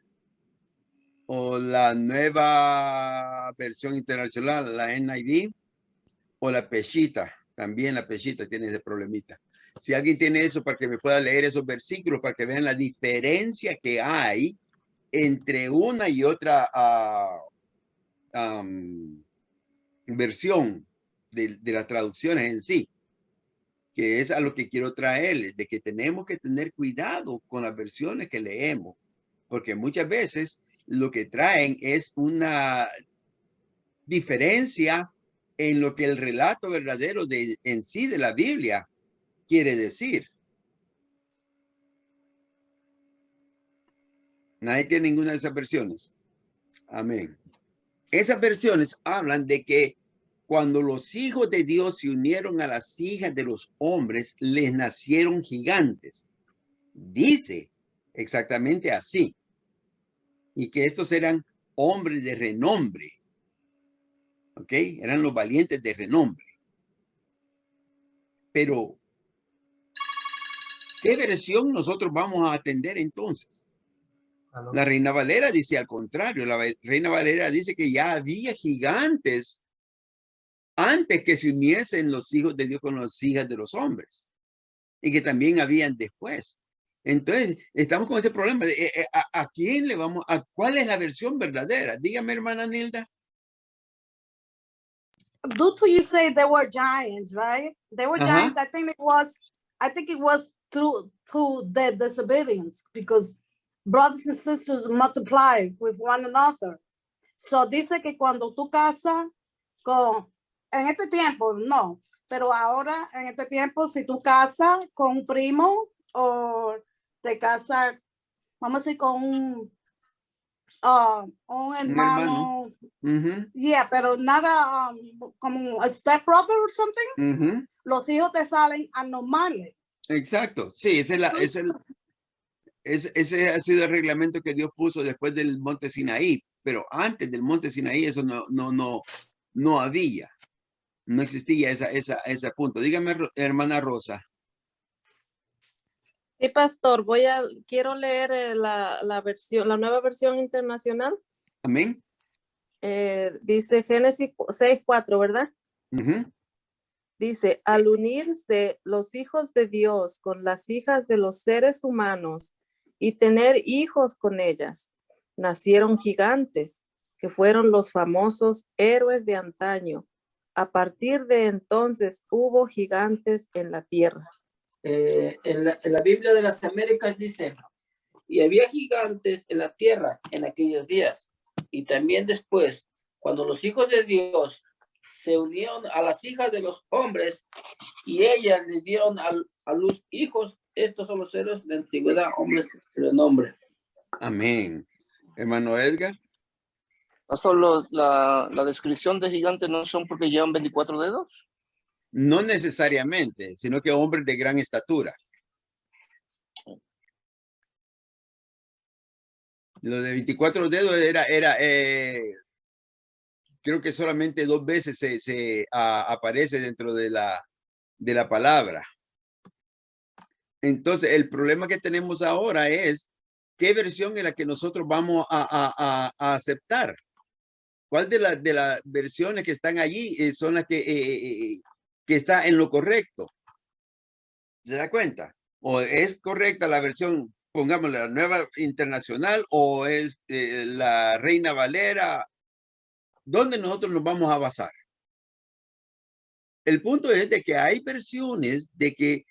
o la nueva versión internacional, la NIV, o la Peshitta. También la Peshitta tiene ese problemita. Si alguien tiene eso, para que me pueda leer esos versículos, para que vean la diferencia que hay entre una y otra versión de las traducciones en sí, que es a lo que quiero traerles, de que tenemos que tener cuidado con las versiones que leemos, porque muchas veces lo que traen es una diferencia en lo que el relato verdadero en sí de la Biblia quiere decir. Nadie tiene ninguna de esas versiones. Amén. Esas versiones hablan de que cuando los hijos de Dios se unieron a las hijas de los hombres, les nacieron gigantes. Dice exactamente así. Y que estos eran hombres de renombre. ¿Ok? Eran los valientes de renombre. Pero, ¿qué versión nosotros vamos a atender entonces? La Reina Valera dice al contrario. La Reina Valera dice que ya había gigantes antes que se uniesen los hijos de Dios con las hijas de los hombres. Y que también habían después. Entonces, estamos con este problema. ¿A quién le vamos? ¿Cuál es la versión verdadera? Dígame, hermana Nilda. Due to you say they were giants, right? They were giants. I think it was through the disobedience, because brothers and sisters multiply with one another. So dice que cuando tú casas en este tiempo, no, pero ahora en este tiempo, si tú casas con un primo o te casas, vamos a decir, con un hermano. Yeah, pero nada como a step brother or something. Los hijos te salen anormales. Exacto. Sí, ese ha sido el reglamento que Dios puso después del monte Sinaí, pero antes del monte Sinaí eso no había. No existía ese punto. Dígame, hermana Rosa. Sí, pastor, quiero leer la nueva versión internacional. Amén. Dice Génesis 6:4, ¿verdad? Dice, al unirse los hijos de Dios con las hijas de los seres humanos y tener hijos con ellas, nacieron gigantes, que fueron los famosos héroes de antaño. A partir de entonces hubo gigantes en la tierra. En la Biblia de las Américas dice, y había gigantes en la tierra en aquellos días, y también después, cuando los hijos de Dios se unieron a las hijas de los hombres, y ellas les dieron a luz hijos. Estos son los héroes de la antigüedad, hombres de nombre. Amén. Hermano Edgar. La descripción de gigantes no son porque llevan 24 dedos. No necesariamente, sino que hombres de gran estatura. Lo de 24 dedos creo que solamente 2 veces se aparece dentro de la palabra. Entonces, el problema que tenemos ahora es qué versión es la que nosotros vamos a aceptar. ¿Cuál de las versiones que están allí son las que está en lo correcto? ¿Se da cuenta? ¿O es correcta la versión, pongámosle, la nueva internacional, o es la Reina Valera? ¿Dónde nosotros nos vamos a basar? El punto es de que hay versiones de que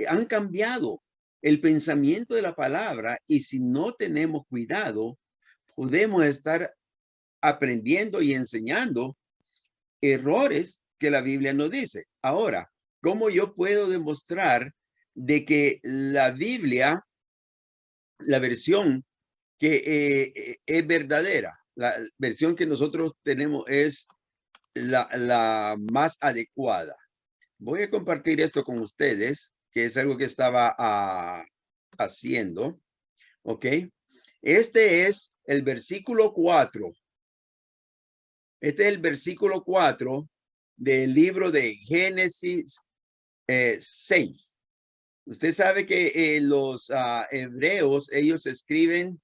han cambiado el pensamiento de la palabra, y si no tenemos cuidado, podemos estar aprendiendo y enseñando errores que la Biblia nos dice. Ahora, ¿cómo yo puedo demostrar de que la Biblia, la versión que es verdadera, la versión que nosotros tenemos es la más adecuada? Voy a compartir esto con ustedes, que es algo que estaba haciendo. ¿Ok? Este es el versículo 4. Este es el versículo 4 del libro de Génesis 6. Usted sabe que los hebreos, ellos escriben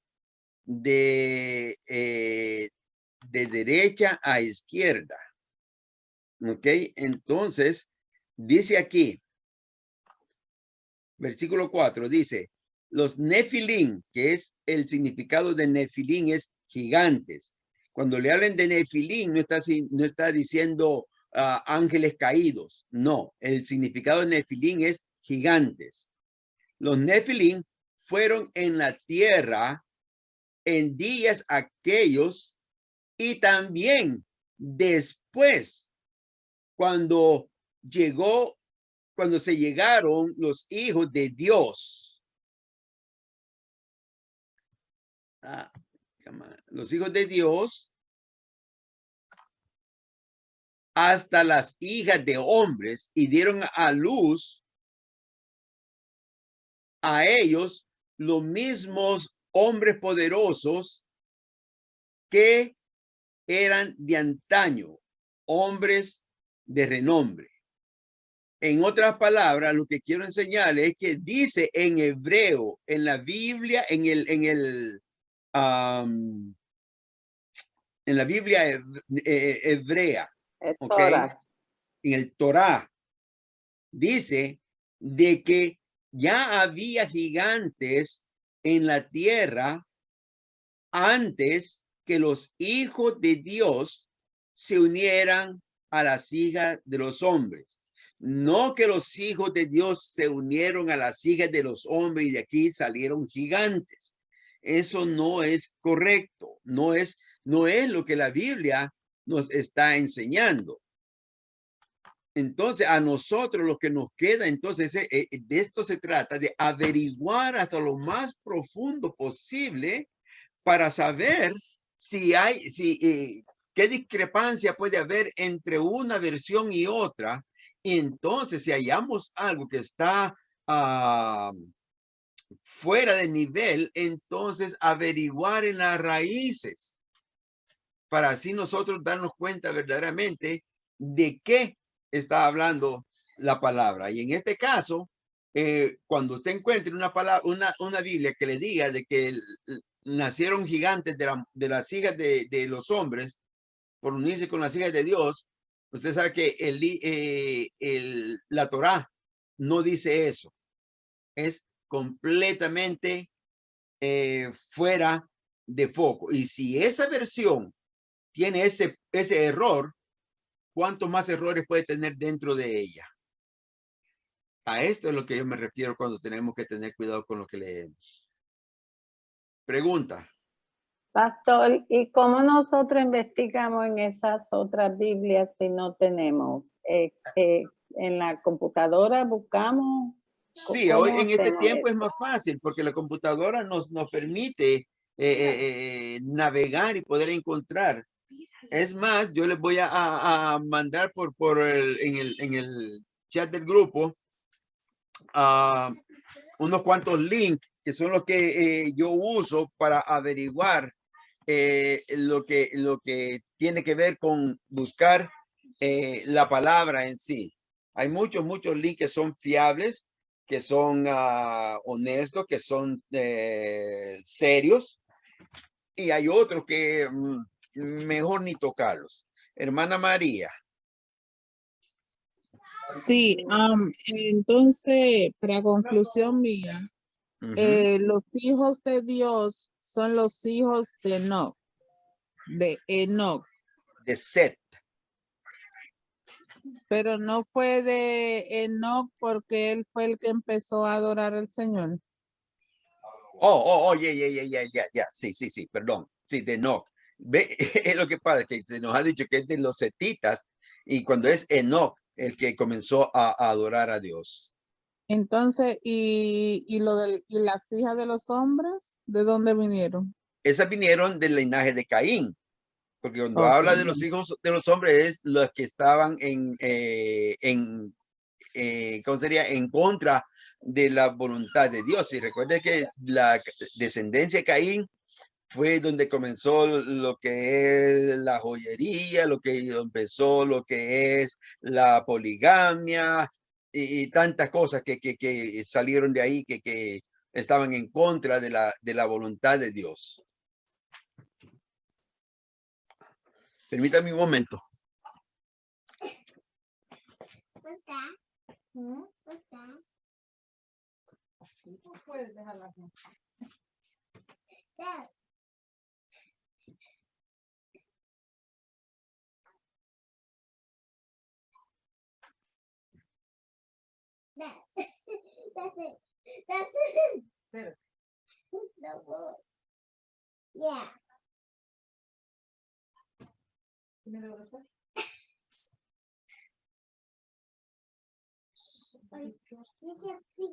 de derecha a izquierda. ¿Ok? Entonces, dice aquí, versículo 4, dice, los Nefilim, que es el significado de Nefilim, es gigantes. Cuando le hablen de Nefilim, no está diciendo ángeles caídos. No, el significado de Nefilim es gigantes. Los Nefilim fueron en la tierra en días aquellos y también después, cuando se llegaron los hijos de Dios. Los hijos de Dios hasta las hijas de hombres y dieron a luz a ellos los mismos hombres poderosos que eran de antaño, hombres de renombre. En otras palabras, lo que quiero enseñarles es que dice en hebreo, en la Biblia, en la Biblia hebrea, ¿okay? En el Torá, dice de que ya había gigantes en la tierra antes que los hijos de Dios se unieran a las hijas de los hombres. No que los hijos de Dios se unieron a las hijas de los hombres y de aquí salieron gigantes. Eso no es correcto. No es lo que la Biblia nos está enseñando. Entonces, a nosotros lo que nos queda, entonces, de esto se trata, de averiguar hasta lo más profundo posible para saber qué discrepancia puede haber entre una versión y otra. Y entonces, si hallamos algo que está fuera de nivel, entonces averiguar en las raíces para así nosotros darnos cuenta verdaderamente de qué está hablando la palabra. Y en este caso, cuando usted encuentre una Biblia que le diga de que nacieron gigantes de las hijas de los hombres por unirse con las hijas de Dios, usted sabe que la Torá no dice eso. Es completamente fuera de foco. Y si esa versión tiene ese error, ¿cuántos más errores puede tener dentro de ella? A esto es lo que yo me refiero cuando tenemos que tener cuidado con lo que leemos. Pregunta. Pastor, ¿y cómo nosotros investigamos en esas otras Biblias si no tenemos? ¿En la computadora buscamos? Sí, hoy en este tiempo es más fácil porque la computadora nos permite navegar y poder encontrar. Es más, yo les voy a mandar en el chat del grupo unos cuantos links que son los que yo uso para averiguar lo que tiene que ver con buscar la palabra en sí. Hay muchos links que son fiables, que son honestos, que son serios, y hay otros que mejor ni tocarlos. Hermana María. Sí, entonces, para conclusión mía, los hijos de Dios son los hijos de Enoch, de Set. Pero no fue de Enoch porque él fue el que empezó a adorar al Señor. Ya. Sí, perdón. Sí, de Enoch. Ve, es lo que pasa, que se nos ha dicho que es de los setitas y cuando es Enoch el que comenzó a adorar a Dios. Entonces, ¿y las hijas de los hombres? ¿De dónde vinieron? Esas vinieron del linaje de Caín. Porque cuando habla de los hijos de los hombres es los que estaban ¿cómo sería? En contra de la voluntad de Dios. Y recuerde que la descendencia de Caín fue donde comenzó lo que es la joyería, lo que empezó lo que es la poligamia y tantas cosas que salieron de ahí que estaban en contra de la voluntad de Dios. Permítame un momento. Puedes dejarla. That's it. That's it. Better. No. Yeah. ¿Me lo vas a hacer? Sí,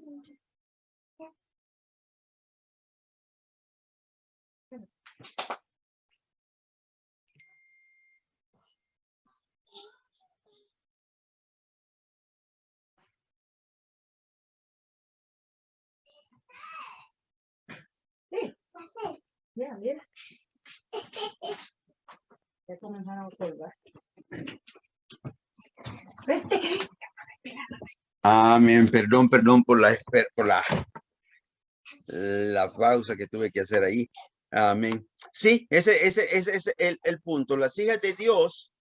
mira. Ya comenzaron a colgar. Amén. Perdón por la pausa que tuve que hacer ahí. Amén. Sí, ese es el punto. Las hijas de Dios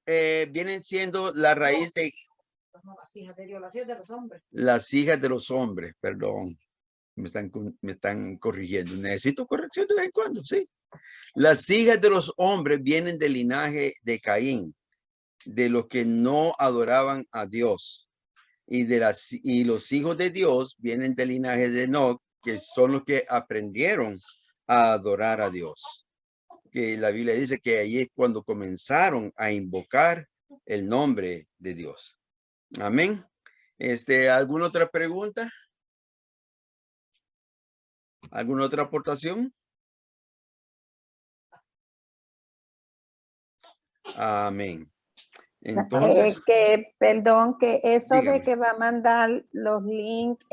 vienen siendo la raíz de... Las hijas de Dios, las hijas de los hombres. Las hijas de los hombres, perdón. Me están corrigiendo. Necesito corrección de vez en cuando, sí. Las hijas de los hombres vienen del linaje de Caín, de los que no adoraban a Dios. Y los hijos de Dios vienen del linaje de Enoc, que son los que aprendieron a adorar a Dios. Que la Biblia dice que ahí es cuando comenzaron a invocar el nombre de Dios. Amén. ¿Alguna otra pregunta? ¿Alguna otra aportación? Amén. Entonces, perdón, que eso dígame. de que va a mandar los links,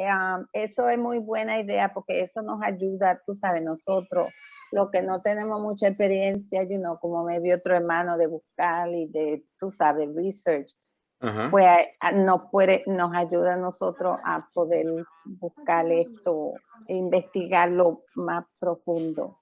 eso es muy buena idea porque eso nos ayuda, tú sabes, nosotros, los que no tenemos mucha experiencia, como me vio otro hermano de buscar y de, tú sabes, research, pues nos ayuda a nosotros a poder buscar esto, investigarlo más profundo.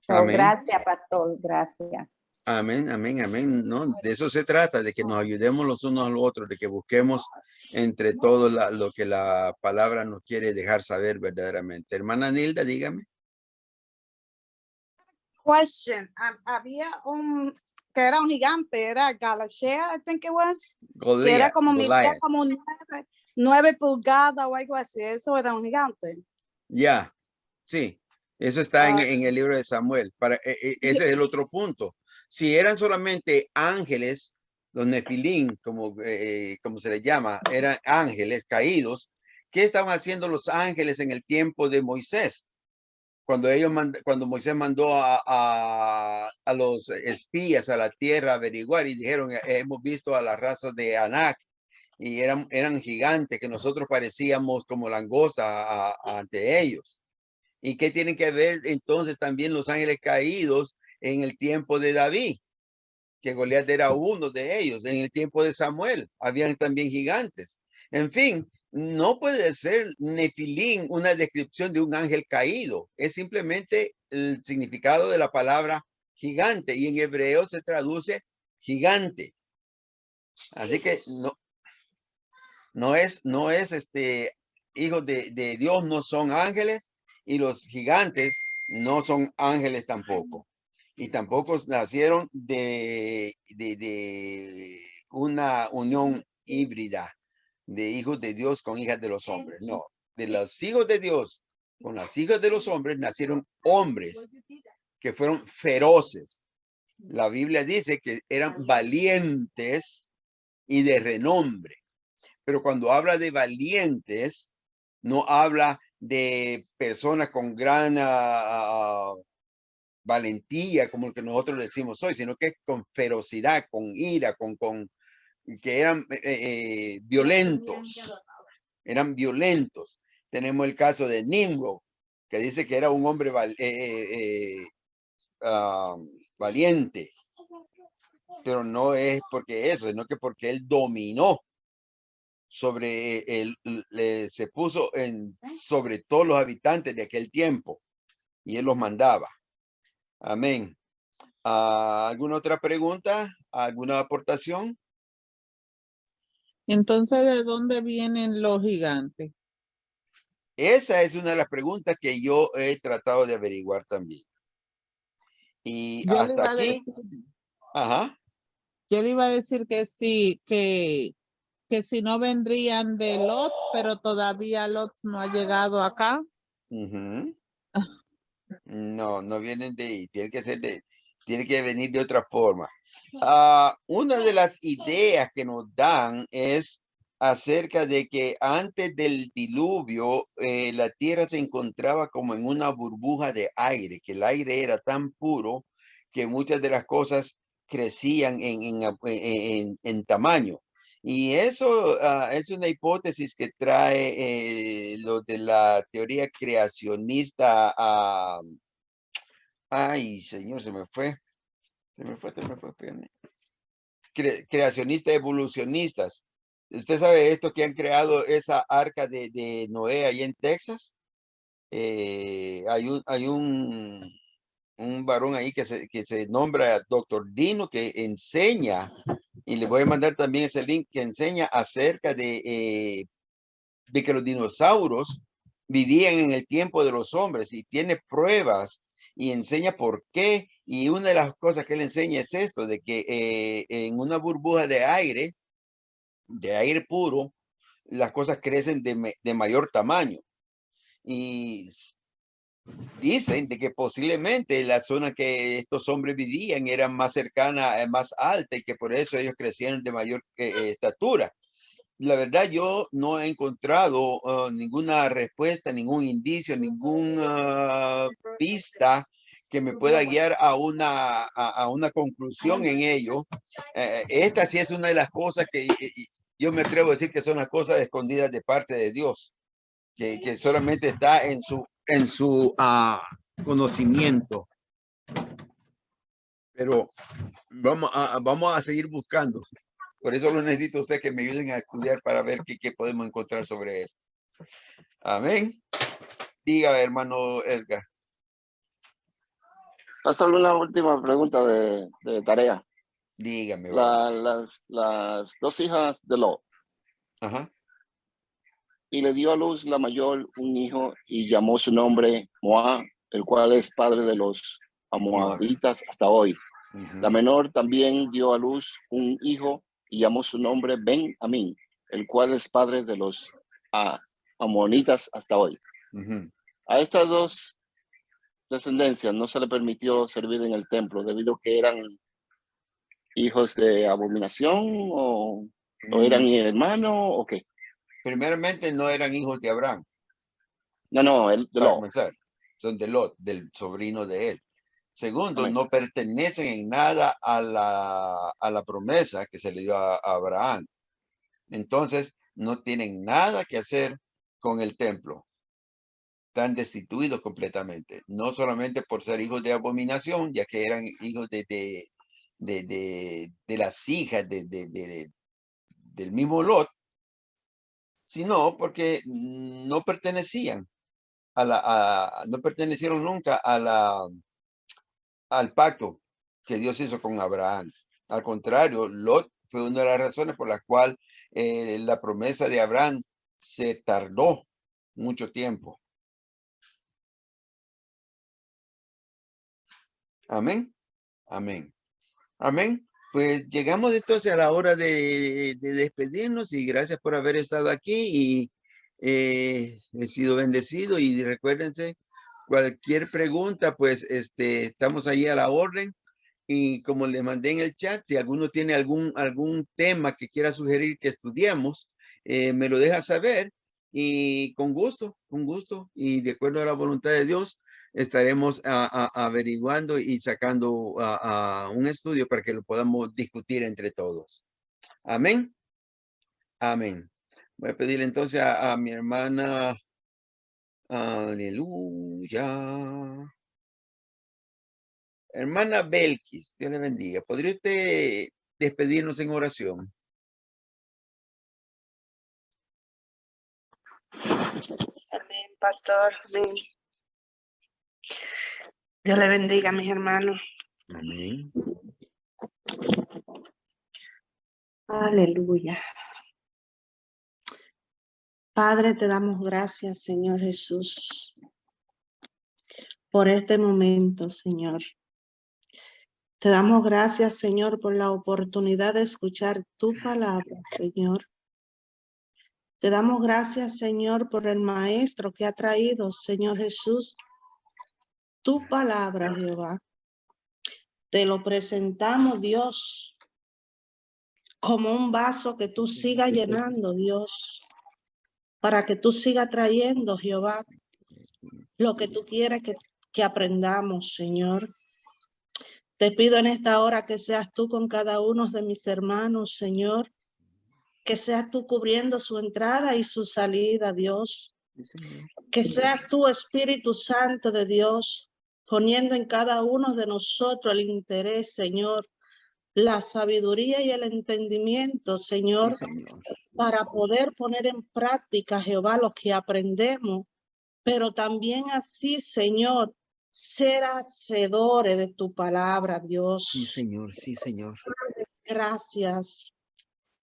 Amén. Gracias, pastor, gracias. Amén, amén, amén. No, de eso se trata, de que nos ayudemos los unos a los otros, de que busquemos entre todos lo que la palabra nos quiere dejar saber verdaderamente. Hermana Nilda, dígame. Question. Había que era un gigante, era Galashea, I think it was. Goliath, Era como, Goliath. como 9 pulgadas o algo así. Eso era un gigante. Ya, sí. Eso está en el libro de Samuel. Ese es el otro punto. Si eran solamente ángeles, los nefilín, como se les llama, eran ángeles caídos, ¿qué estaban haciendo los ángeles en el tiempo de Moisés? Cuando Moisés mandó a los espías a la tierra a averiguar y dijeron, hemos visto a la raza de Anak y eran gigantes que nosotros parecíamos como langosta ante ellos. ¿Y qué tienen que ver entonces también los ángeles caídos en el tiempo de David? Que Goliat era uno de ellos. En el tiempo de Samuel habían también gigantes. En fin, no puede ser nefilín una descripción de un ángel caído. Es simplemente el significado de la palabra gigante y en hebreo se traduce gigante. Así que no es hijos de Dios, no son ángeles y los gigantes no son ángeles tampoco. Y tampoco nacieron de una unión híbrida de hijos de Dios con hijas de los hombres. No, de los hijos de Dios con las hijas de los hombres nacieron hombres que fueron feroces. La Biblia dice que eran valientes y de renombre. Pero cuando habla de valientes, no habla de personas con gran valentía, como el que nosotros decimos hoy, sino que con ferocidad, con ira, que eran violentos. Eran violentos. Tenemos el caso de Nimrod, que dice que era un hombre valiente. Pero no es porque eso, sino que porque él dominó sobre se puso sobre todos los habitantes de aquel tiempo y él los mandaba. Amén. ¿Alguna otra pregunta? ¿Alguna aportación? Entonces, ¿de dónde vienen los gigantes? Esa es una de las preguntas que yo he tratado de averiguar también. Y Yo le hasta iba a aquí. decir, Ajá. yo le iba a decir que sí, que si no vendrían de Lot, pero todavía Lot no ha llegado acá. No, no vienen de ahí, tiene que venir de otra forma. Una de las ideas que nos dan es acerca de que antes del diluvio la tierra se encontraba como en una burbuja de aire, que el aire era tan puro que muchas de las cosas crecían en tamaño. Y eso es una hipótesis que trae lo de la teoría creacionista. Ay, señor, se me fue. Creacionista evolucionistas. ¿Usted sabe esto que han creado esa arca de Noé ahí en Texas? Hay un varón ahí que se nombra Dr. Dino, que enseña, y le voy a mandar también ese link, que enseña acerca de que los dinosaurios vivían en el tiempo de los hombres, y tiene pruebas y enseña por qué. Y una de las cosas que él enseña es esto, de que en una burbuja de aire puro, las cosas crecen de mayor tamaño. Y dicen de que posiblemente la zona que estos hombres vivían era más cercana, más alta, y que por eso ellos crecieron de mayor estatura. La verdad, yo no he encontrado ninguna respuesta, ningún indicio, ninguna pista que me pueda guiar a una conclusión en ello. Esta sí es una de las cosas que yo me atrevo a decir que son las cosas escondidas de parte de Dios, que solamente está en su conocimiento. Pero vamos a seguir buscando. Por eso lo necesito usted que me ayuden a estudiar para ver qué podemos encontrar sobre esto. Amén. Diga, hermano Edgar. Hasta una última pregunta de tarea. Dígame. Las dos hijas de Lot. Ajá. Y le dio a luz la mayor un hijo y llamó su nombre Moab, el cual es padre de los amoabitas hasta hoy. La menor también dio a luz un hijo y llamó su nombre Ben-Amín, el cual es padre de los amonitas hasta hoy. A estas dos descendencias no se le permitió servir en el templo debido a que eran hijos de abominación o eran hermanos o qué. Primeramente, no eran hijos de Abraham. No, el de Lot. Son de Lot, del sobrino de él. Segundo, Amén. no pertenecen en nada a la promesa que se le dio a Abraham. Entonces, no tienen nada que hacer con el templo. Están destituidos completamente. No solamente por ser hijos de abominación, ya que eran hijos de las hijas del mismo Lot, sino porque no pertenecían no pertenecieron nunca al pacto que Dios hizo con Abraham. Al contrario, Lot fue una de las razones por las cuales la promesa de Abraham se tardó mucho tiempo. Amén. Amén. Amén. Pues llegamos entonces a la hora de despedirnos, y gracias por haber estado aquí, y he sido bendecido. Y recuérdense, cualquier pregunta, pues estamos ahí a la orden. Y como le mandé en el chat, si alguno tiene algún tema que quiera sugerir que estudiemos, me lo deja saber, y con gusto, y de acuerdo a la voluntad de Dios, estaremos averiguando y sacando un estudio para que lo podamos discutir entre todos. Amén. Amén. Voy a pedirle entonces a mi hermana. Aleluya. Hermana Belkis, Dios le bendiga. ¿Podría usted despedirnos en oración? Amén, pastor. Amén. Dios le bendiga, mis hermanos. Amén. Aleluya. Padre, te damos gracias, Señor Jesús, por este momento, Señor. Te damos gracias, Señor, por la oportunidad de escuchar tu palabra, Señor. Te damos gracias, Señor, por el maestro que ha traído, Señor Jesús, tu palabra, Jehová. Te lo presentamos, Dios, como un vaso que tú sigas llenando, Dios, para que tú sigas trayendo, Jehová, lo que tú quieres que aprendamos, Señor. Te pido en esta hora que seas tú con cada uno de mis hermanos, Señor, que seas tú cubriendo su entrada y su salida, Dios. Que seas tú, Espíritu Santo de Dios, poniendo en cada uno de nosotros el interés, Señor, la sabiduría y el entendimiento, Señor, Sí, Señor, para poder poner en práctica, Jehová, lo que aprendemos, pero también así, Señor, ser hacedores de tu palabra, Dios. Sí, Señor, sí, Señor. Gracias.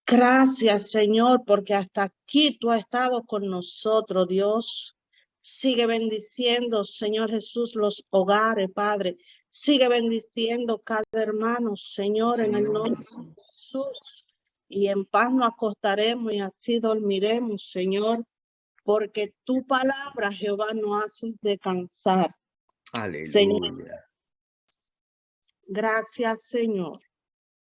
Gracias, Señor, porque hasta aquí tú has estado con nosotros, Dios. Sigue bendiciendo, Señor Jesús, los hogares, Padre. Sigue bendiciendo cada hermano, Señor, en el nombre de Jesús. Y en paz nos acostaremos y así dormiremos, Señor, porque tu palabra, Jehová, nos hace descansar. Aleluya. Señor, gracias, Señor.